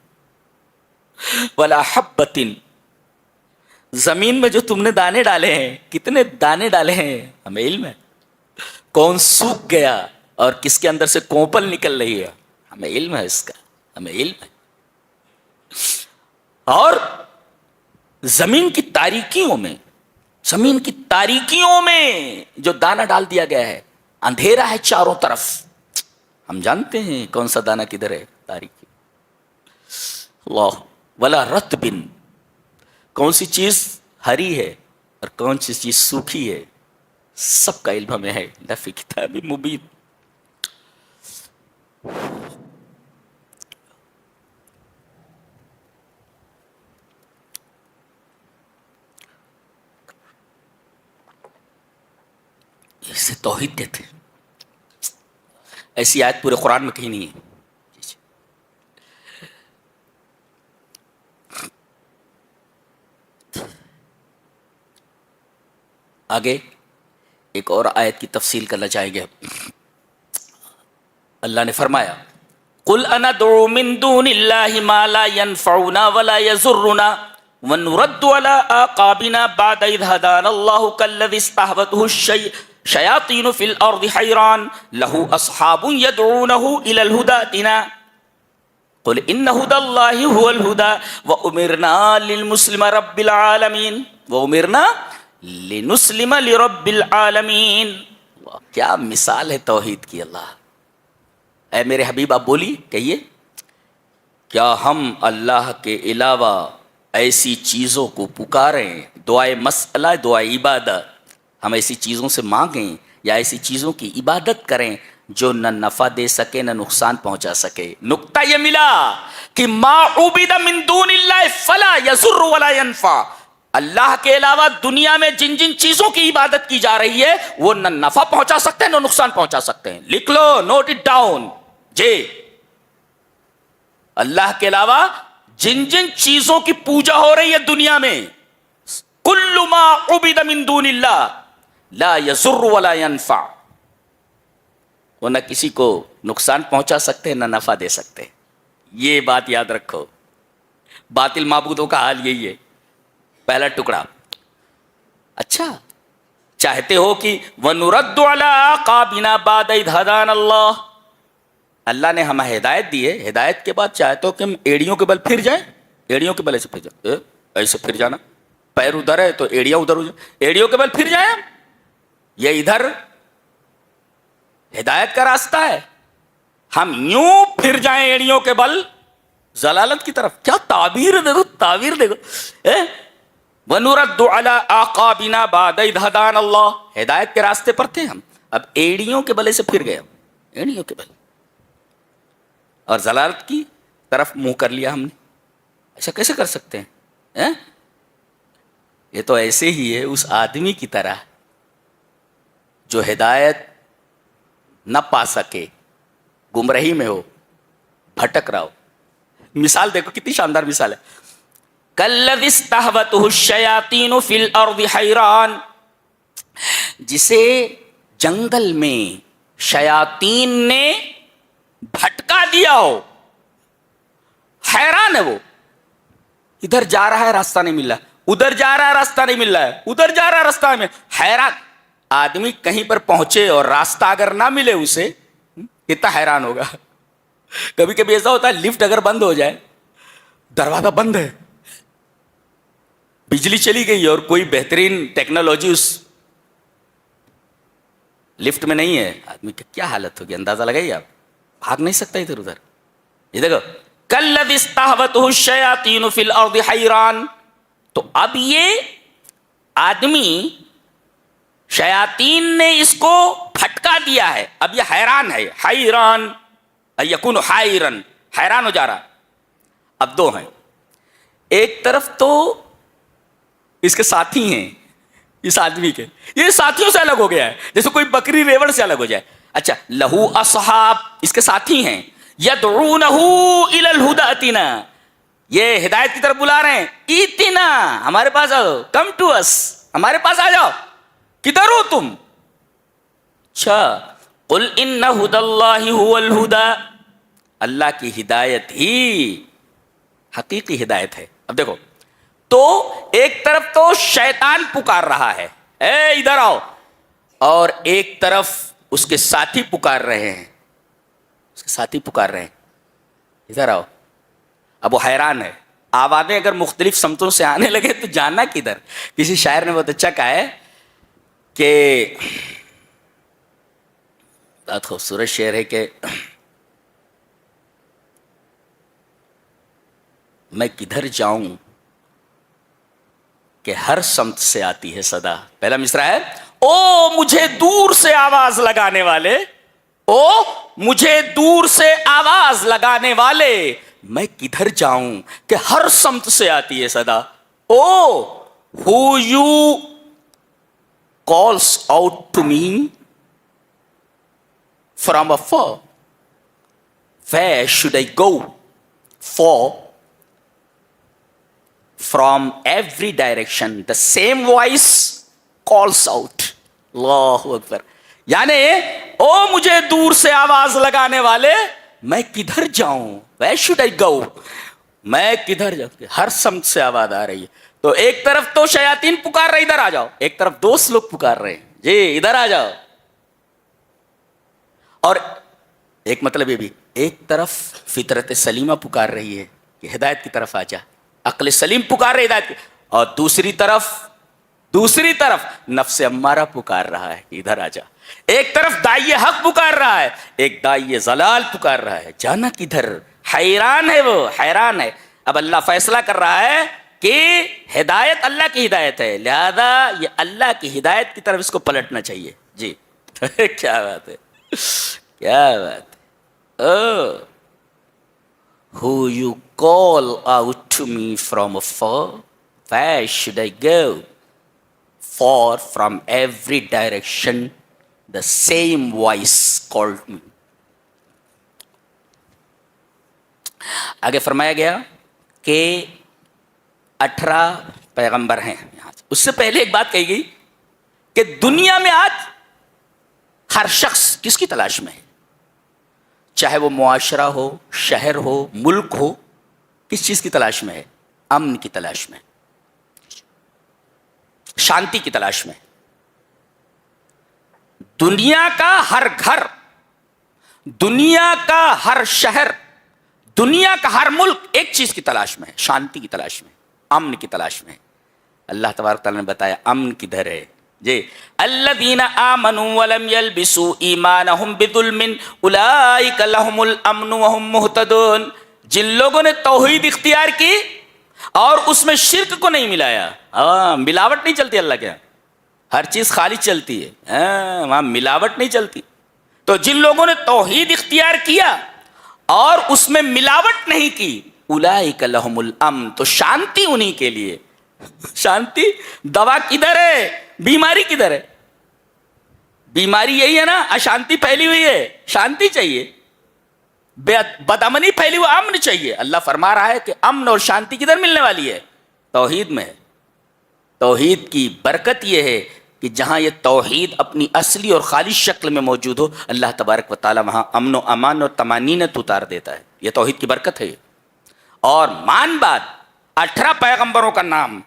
وَلَا حَبَّةٍ، زمین میں جو تم نے دانے ڈالے ہیں کتنے دانے ڈالے ہیں ہمیں علم ہے. کون سوکھ گیا اور کس کے اندر سے کوپل نکل رہی ہے ہمیں علم ہے، اس کا ہمیں علم ہے. اور زمین کی تاریکیوں میں، زمین کی تاریکیوں میں جو دانہ ڈال دیا گیا ہے، اندھیرا ہے چاروں طرف، ہم جانتے ہیں کون سا دانہ کدھر ہے تاریکی اللہ. ولا رطبن، کون سی چیز ہری ہے اور کون سی چیز سوکھی ہے سب کا علم ہمیں ہے. لفی کتاب مبین. اسے توحید کہتے ہیں. ایسی آیت پورے قرآن میں کہیں نہیں ہے. آگے ایک اور آیت کی تفصیل کرنا چاہیں گے. اللہ نے فرمایا قُلْ أَنَدْعُو مِن دُونِ اللَّهِ مَا لَا يَنْفَعُنَا وَلَا يَضُرُّنَا وَنُرَدُّ عَلَىٰ آقَابِنَا بَعْدَ إِذْ هَدَانَا اللَّهُ كَالَّذِي اسْتَهْوَتْهُ الشَّيَاطِينُ فِي الْأَرْضِ حَيْرَانٌ لَهُ أَصْحَابٌ يَدْعُونَهُ إِلَى الْهُدَى ائْتِنَا قُلْ إِنَّ هُدَى اللَّهِ هُوَ الْهُدَى وَأُمِرْنَا لِلْمُسْلِمِ رَبِّ الْعَالَمِينَ وَأُمِرْنَا لِنُسْلِمَ لِرَبِّ الْعَالَمِينَ. کیا مثال ہے توحید کی. اللہ اے میرے حبیب آپ بولیے کہیے کیا ہم اللہ کے علاوہ ایسی چیزوں کو پکاریں، دعائے مسئلہ دعائے عبادت، ہم ایسی چیزوں سے مانگیں یا ایسی چیزوں کی عبادت کریں جو نہ نفع دے سکے نہ نقصان پہنچا سکے. نقطہ یہ ملا کہ ما عبد من دون اللہ فلا یضر ولا ینفع، اللہ کے علاوہ دنیا میں جن جن چیزوں کی عبادت کی جا رہی ہے وہ نہ نفع پہنچا سکتے ہیں نہ نقصان پہنچا سکتے ہیں. لکھ لو، نوٹ اٹ ڈاؤن جی. اللہ کے علاوہ جن جن چیزوں کی پوجا ہو رہی ہے دنیا میں، کل ما عبد من دون اللہ لا یضر ولا ینفع، وہ نہ کسی کو نقصان پہنچا سکتے نہ نفع دے سکتے. یہ بات یاد رکھو. باطل معبودوں کا حال یہی ہے. پہلا ٹکڑا. اچھا چاہتے ہو کہ وَنُرَدُّ عَلَىٰ عَقَابِنَا بَعْدَ إِذْ هَدَانَا اللَّهُ، اللہ نے ہمیں ہدایت دی ہے, ہدایت کے بعد چاہے تو کہ ہم ایڑیوں کے بل پھر جائیں, ایڑیوں کے بل ایسے پھر جائیں, ایسے پھر جانا, پیر ادھر ہے تو ایڑیاں ادھر ہو جائیں, ایڑیوں کے بل پھر جائیں ہم, یہ ادھر ہدایت کا راستہ ہے, ہم یوں پھر جائیں ایڑیوں کے بل ضلالت کی طرف. کیا تعبیر دیکھو, تعبیر دیکھو. وَنُرَدُّ عَلَىٰ أَعْقَابِنَا بَعْدَ إِذْ هَدَانَا اللَّهُ, ہدایت کے راستے پر تھے ہم, اب ایڑیوں کے بلے سے پھر گئے ہم, ایڑیوں کے بل, اور ضلالت کی طرف منہ کر لیا ہم نے. ایسا کیسے کر سکتے ہیں؟ یہ تو ایسے ہی ہے اس آدمی کی طرح جو ہدایت نہ پا سکے, گمراہی میں ہو, بھٹک رہا ہو. مثال دیکھو کتنی شاندار مثال ہے. کَالَّذِی اسْتَهْوَتْهُ الشَّیَاطِینُ فِی الْأَرْضِ حَیْرَانٍ, جسے جنگل میں شیاطین نے بھٹکا دیا ہو, حیران ہے وہ, ادھر جا رہا ہے راستہ نہیں مل رہا, ادھر جا رہا ہے راستہ نہیں مل رہا ہے, ادھر جا رہا ہے راستہ نہیں, حیران. آدمی کہیں پر پہنچے اور راستہ اگر نہ ملے اسے, کتنا حیران ہوگا. کبھی کبھی ایسا ہوتا ہے لفٹ اگر بند ہو جائے, دروازہ بند ہے, بجلی چلی گئی اور کوئی بہترین ٹیکنالوجی اس لفٹ میں نہیں ہے, آدمی کی کیا حالت ہوگی اندازہ لگائیے آپ, بھاگ نہیں سکتا ادھر ادھر. یہ دیکھو کَالَّذِی اسْتَهْوَتْهُ الشَّیَاطِینُ فِی الْأَرْضِ حَیْرَانٍ, تو اب یہ آدمی شیاطین نے اس کو پھٹکا دیا ہے, اب یہ حیران ہے, حیران یکون حائرن, حیران ہو جا رہا. اب دو ہیں, ایک طرف تو اس کے ساتھی ہیں, اس آدمی کے, یہ ساتھیوں سے الگ ہو گیا ہے, جیسے کوئی بکری ریوڑ سے الگ ہو جائے. اچھا, لہو اصحاب, اس کے ساتھی ہیں, یدعونہ الی الہدی ائتنا, یہ ہدایت کی طرف بلا رہے ہیں, ایتنا, ہمارے پاس آؤ, کم ٹو اس, ہمارے پاس آ جاؤ, کدھر ہو تم؟ اچھا, قل ان ھدی اللہ ھو الھدی, اللہ کی ہدایت ہی حقیقی ہدایت ہے. اب دیکھو, تو ایک طرف تو شیطان پکار رہا ہے, اے ادھر آؤ, اور ایک طرف اس کے ساتھی پکار رہے ہیں, اس کے ساتھی پکار رہے ہیں, ادھر آؤ. اب وہ حیران ہے, آوازیں اگر مختلف سمتوں سے آنے لگے تو جاننا کدھر. کسی شاعر نے بہت اچھا کہا ہے کہ, بہت خوبصورت شعر ہے کہ میں کدھر جاؤں کہ ہر سمت سے آتی ہے صدا. پہلا مصرع ہے, او مجھے دور سے آواز لگانے والے, او مجھے دور سے آواز لگانے والے, میں کدھر جاؤں کہ ہر سمت سے آتی ہے صدا. او who you calls out to me from afar, where should I go, for from every direction the same voice calls out. اللہ اکبر. یعنی او مجھے دور سے آواز لگانے والے, میں کدھر جاؤں, where should I go, میں کدھر جاؤں, ہر سمت سے آواز آ رہی ہے. تو ایک طرف تو شیاطین پکار رہے ادھر آ جاؤ, ایک طرف دوست لوگ پکار رہے ہیں جی ادھر آ جاؤ, اور ایک مطلب یہ بھی, ایک طرف فطرت سلیمہ پکار رہی ہے کہ ہدایت کی طرف آ جا, عقل سلیم پکار رہے ہدایت کی, اور دوسری طرف نفس امارہ پکار رہا ہے ادھر آ جا. ایک طرف داعی حق پکار رہا ہے, ایک داعی ضلال پکار رہا ہے, جانا کدھر. حیران ہے وہ, حیران ہے. اب اللہ فیصلہ کر رہا ہے کہ ہدایت اللہ کی ہدایت ہے, لہذا یہ اللہ کی ہدایت کی طرف اس کو پلٹنا چاہیے. جی کیا بات ہے, کیا بات ہے. Who you call out to me from afar, where should I go, for from every direction the same voice called me. آگے فرمایا گیا کہ 18 پیغمبر ہیں. اس سے پہلے ایک بات کہی گئی کہ دنیا میں آج ہر شخص کس کی تلاش میں ہے, چاہے وہ معاشرہ ہو, شہر ہو, ملک ہو, کس چیز کی تلاش میں ہے؟ امن کی تلاش میں, شانتی کی تلاش میں. دنیا کا ہر گھر, دنیا کا ہر شہر، دنیا کا ہر ملک ایک چیز کی تلاش میں ہے، شانتی کی تلاش میں، امن کی تلاش میں ہے۔ اللہ تبارک تعالیٰ نے بتایا امن کدھر ہے جی، الذین آمنوا ولم یلبسوا ایمانہم بظلم اولئک لہم الامن وہم مہتدون، جن لوگوں نے توحید اختیار کی اور اس میں شرک کو نہیں ملایا، ملاوٹ نہیں چلتی اللہ کے یہاں، ہر چیز خالص چلتی ہے، وہاں ملاوٹ نہیں چلتی۔ تو جن لوگوں نے توحید اختیار کیا اور اس میں ملاوٹ نہیں کی، اولئک لہم الامن، تو شانتی انہی کے لیے۔ شانتی، دوا کدھر ہے؟ بیماری کدھر ہے؟ بیماری یہی ہے نا، اشانتی پھیلی ہوئی ہے، شانتی چاہیے، بدامنی پھیلی ہوئی، امن چاہیے۔ اللہ فرما رہا ہے کہ امن اور شانتی کدھر ملنے والی ہے؟ توحید میں ہے۔ توحید کی برکت یہ ہے کہ جہاں یہ توحید اپنی اصلی اور خالص شکل میں موجود ہو، اللہ تبارک و تعالی وہاں امن و امان اور طمانینت اتار دیتا ہے۔ یہ توحید کی برکت ہے۔ اور مان بات، 18 پیغمبروں کا نام،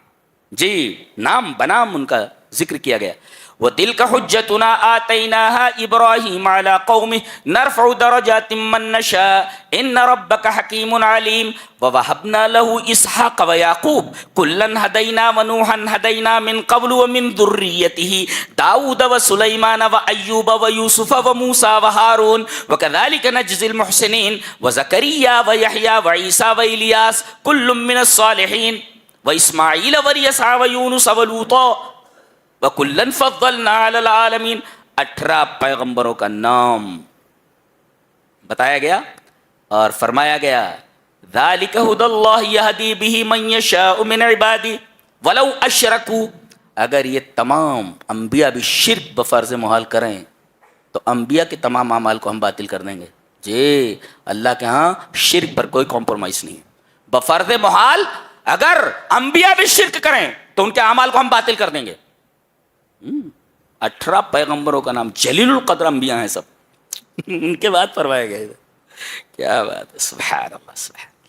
جی نام بنام ان کا ذکر کیا گیا۔ وَتِلْكَ حُجَّتُنَا آتَيْنَاهَا إِبْرَاهِيمَ عَلَىٰ قَوْمِهِ نَرْفَعُ دَرَجَاتٍ مَّن نَّشَاءُ إِنَّ رَبَّكَ حَكِيمٌ عَلِيمٌ وَوَهَبْنَا لَهُ إِسْحَاقَ وَيَعْقُوبَ كُلًّا هَدَيْنَا وَنُوحًا هَدَيْنَا مِن قَبْلُ وَمِن ذُرِّيَّتِهِ دَاوُودَ وَسُلَيْمَانَ وَأَيُّوبَ وَيُوسُفَ وَمُوسَىٰ وَهَارُونَ وَكَذَٰلِكَ نَجْزِي الْمُحْسِنِينَ وَزَكَرِيَّا وَيَحْيَىٰ وَعِيسَىٰ وَإِلْيَاسَ كُلٌّ مِّنَ الصَّالِحِينَ وَإِسْمَاعِيلَ وَالْيَسَعَ وَيُونُسَ وَلُوطًا وَكُلًّا فَضَّلْنَا عَلَى الْعَالَمِينَ۔ 18 پیغمبروں کا نام بتایا گیا اور فرمایا گیا، ذَلِكَ هُدَى اللَّهِ يَهْدِي بِهِ مَن يَشَاءُ مِنْ عِبَادِهِ وَلَوْ أَشْرَكُوا، اگر یہ تمام انبیاء بھی شرک بفرض محال کریں تو انبیاء کے تمام اعمال کو ہم باطل کر دیں گے۔ جی اللہ کے ہاں شرک پر کوئی کمپرومائز نہیں ہے۔ بفرض محال اگر انبیاء بھی شرک کریں تو ان کے اعمال کو ہم باطل کر دیں گے۔ 18 پیغمبروں کا نام، جلیل القدر انبیاء ہیں سب، ان کے بعد فرمایا گیا۔ کیا بات ہے، سبحان اللہ سبحان اللہ۔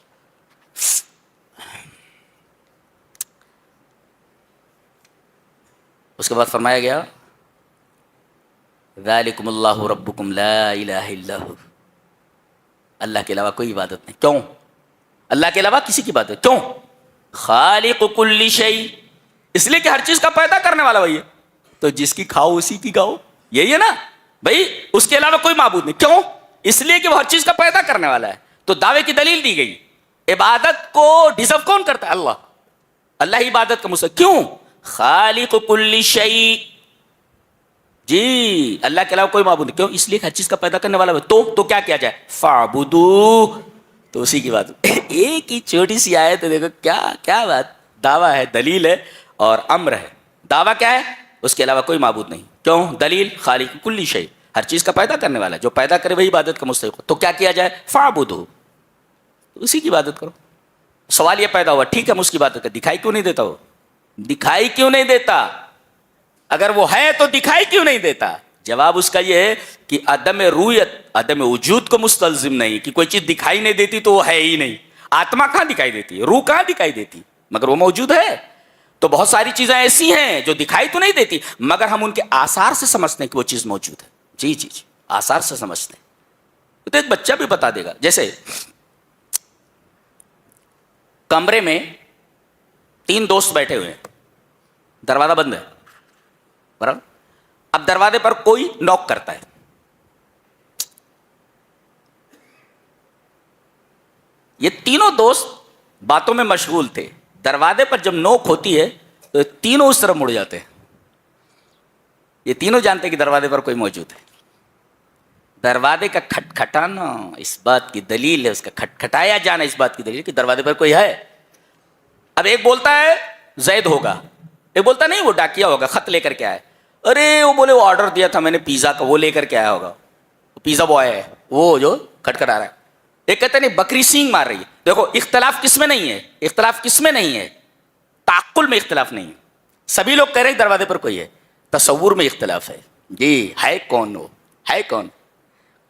اس کے بعد فرمایا گیا، ذالکم اللہ ربکم لا الہ الا ہو، اللہ کے علاوہ کوئی عبادت نہیں۔ کیوں؟ اللہ کے علاوہ کسی کی عبادت کیوں؟ خالق کل شیء، اس لیے کہ ہر چیز کا پیدا کرنے والا وہی ہے، تو جس کی کھاؤ اسی کی کھاؤ، یہی ہے نا بھائی، اس کے علاوہ کوئی معبود نہیں۔ کیوں؟ اس لیے کہ وہ ہر چیز کا پیدا کرنے والا ہے۔ تو دعوے کی دلیل دی گئی، عبادت کو ڈیزرو کون کرتا ہے؟ اللہ، اللہ ہی عبادت کا مستحق۔ کیوں؟ خالق کل شیء، جی اللہ کے علاوہ کوئی معبود نہیں۔ کیوں؟ اس لیے کہ ہر چیز کا پیدا کرنے والا ہے۔ تو کیا کیا جائے؟ فاعبدوہ، تو اسی کی بات۔ ایک ہی چھوٹی سی آیت ہے، دیکھو کیا بات، دعویٰ ہے، دلیل ہے اور امر ہے۔ دعویٰ کیا ہے؟ اس کے علاوہ کوئی معبود نہیں۔ کیوں؟ دلیل خالق کل شیء، ہر چیز کا پیدا کرنے والا ہے، جو پیدا کرے وہی عبادت کا مستحق ہو۔ تو کیا کیا جائے؟ فاعبدوہ، تو اسی کی عبادت کرو۔ سوال یہ پیدا ہوا، ٹھیک ہے ہم اس کی عبادت کریں، دکھائی کیوں نہیں دیتا؟ وہ دکھائی کیوں نہیں دیتا؟ اگر وہ ہے تو دکھائی کیوں نہیں دیتا؟ جواب اس کا یہ ہے کہ عدم رویت، عدم وجود کو مستلزم نہیں، کہ کوئی چیز دکھائی نہیں دیتی تو وہ ہے ہی نہیں۔ آتما کہاں دکھائی دیتی ہے؟ روح کہاں دکھائی دیتی؟ مگر وہ موجود ہے۔ تو بہت ساری چیزیں ایسی ہیں جو دکھائی تو نہیں دیتی، مگر ہم ان کے آثار سے سمجھتے ہیں کہ وہ چیز موجود ہے۔ جی جی جی، آثار سے سمجھتے ہیں۔ تو ایک بچہ بھی بتا دے گا، جیسے کمرے میں 3 دوست بیٹھے ہوئے ہیں، دروازہ بند ہے برابر، اب دروازے پر کوئی نوک کرتا ہے، یہ تینوں دوست باتوں میں مشغول تھے، دروازے پر جب نوک ہوتی ہے تو تینوں اس طرف مڑ جاتے ہیں۔ یہ تینوں جانتے ہیں کہ دروازے پر کوئی موجود ہے۔ دروازے کا کھٹکھٹانا اس بات کی دلیل ہے، اس کا کھٹکھٹایا جانا اس بات کی دلیل ہے کہ دروازے پر کوئی ہے۔ اب ایک بولتا ہے زید ہوگا، ایک بولتا نہیں وہ ڈاکیا ہوگا، خط لے کر کے آئے۔ ارے وہ بولے وہ آرڈر دیا تھا میں نے پیزا کا، وہ لے کر کے آیا ہوگا، پیزا بوائے ہے وہ جو کھٹکھٹا رہا ہے۔ ایک کہتے نہیں بکری سینگ مار رہی ہے۔ دیکھو اختلاف کس میں نہیں ہے؟ اختلاف کس میں نہیں ہے؟ تعقل میں اختلاف نہیں ہے۔ سبھی لوگ کہہ رہے ہیں دروازے پر کوئی ہے، تصور میں اختلاف ہے۔ جی ہے کون؟ وہ ہے کون؟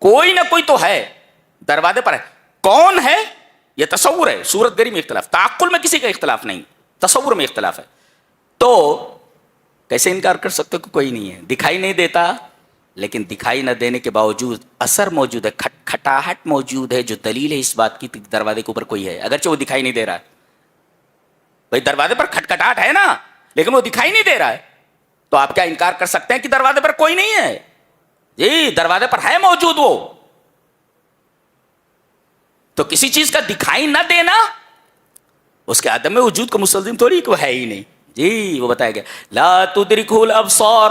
کوئی نہ کوئی تو ہے، دروازے پر ہے، کون ہے یہ تصور ہے۔ صورت گری میں اختلاف، تعقل میں کسی کا اختلاف نہیں، تصور میں اختلاف ہے۔ تو کیسے انکار کر سکتے کہ کوئی نہیں ہے؟ دکھائی نہیں دیتا لیکن دکھائی نہ دینے کے باوجود اثر موجود ہے, کھٹکھٹاہٹ موجود ہے, جو دلیل ہے اس بات کی دروازے کے اوپر کوئی ہے, اگرچہ وہ دکھائی نہیں دے رہا ہے. بھائی دروازے پر کھٹکھٹاہٹ ہے نا, لیکن وہ دکھائی نہیں دے رہا ہے, تو آپ کیا انکار کر سکتے ہیں کہ دروازے پر کوئی نہیں ہے؟ جی دروازے پر ہے موجود وہ. تو کسی چیز کا دکھائی نہ دینا اس کے عدم وجود کو مستلزم تھوڑی کہ وہ ہے ہی نہیں. جی وہ بتایا گیا لا تدرکہ الابصار,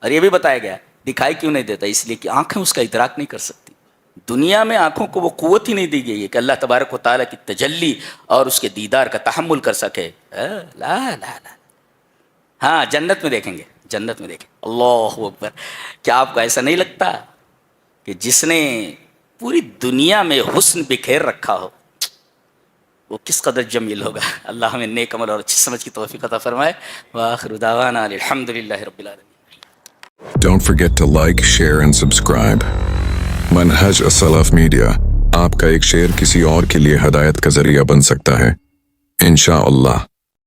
اور یہ بھی بتایا گیا دکھائی کیوں نہیں دیتا, اس لیے کہ آنکھیں اس کا ادراک نہیں کر سکتی. دنیا میں آنکھوں کو وہ قوت ہی نہیں دی گئی ہے کہ اللہ تبارک و تعالیٰ کی تجلی اور اس کے دیدار کا تحمل کر سکے. لا لا لا. ہاں جنت میں دیکھیں گے, جنت میں دیکھیں. اللہ اکبر. کیا آپ کو ایسا نہیں لگتا کہ جس نے پوری دنیا میں حسن بکھیر رکھا ہو وہ کس قدر جمیل ہوگا؟ اللہ ہمیں نیک عمل اور اچھی سمجھ کی توفیق عطا فرمائے. وآخر دعوانا الحمدللہ رب العالمین. Don't forget to like, share and subscribe. منہج السلف میڈیا, آپ کا ایک شیئر کسی اور کے لیے ہدایت کا ذریعہ بن سکتا ہے. انشاءاللہ.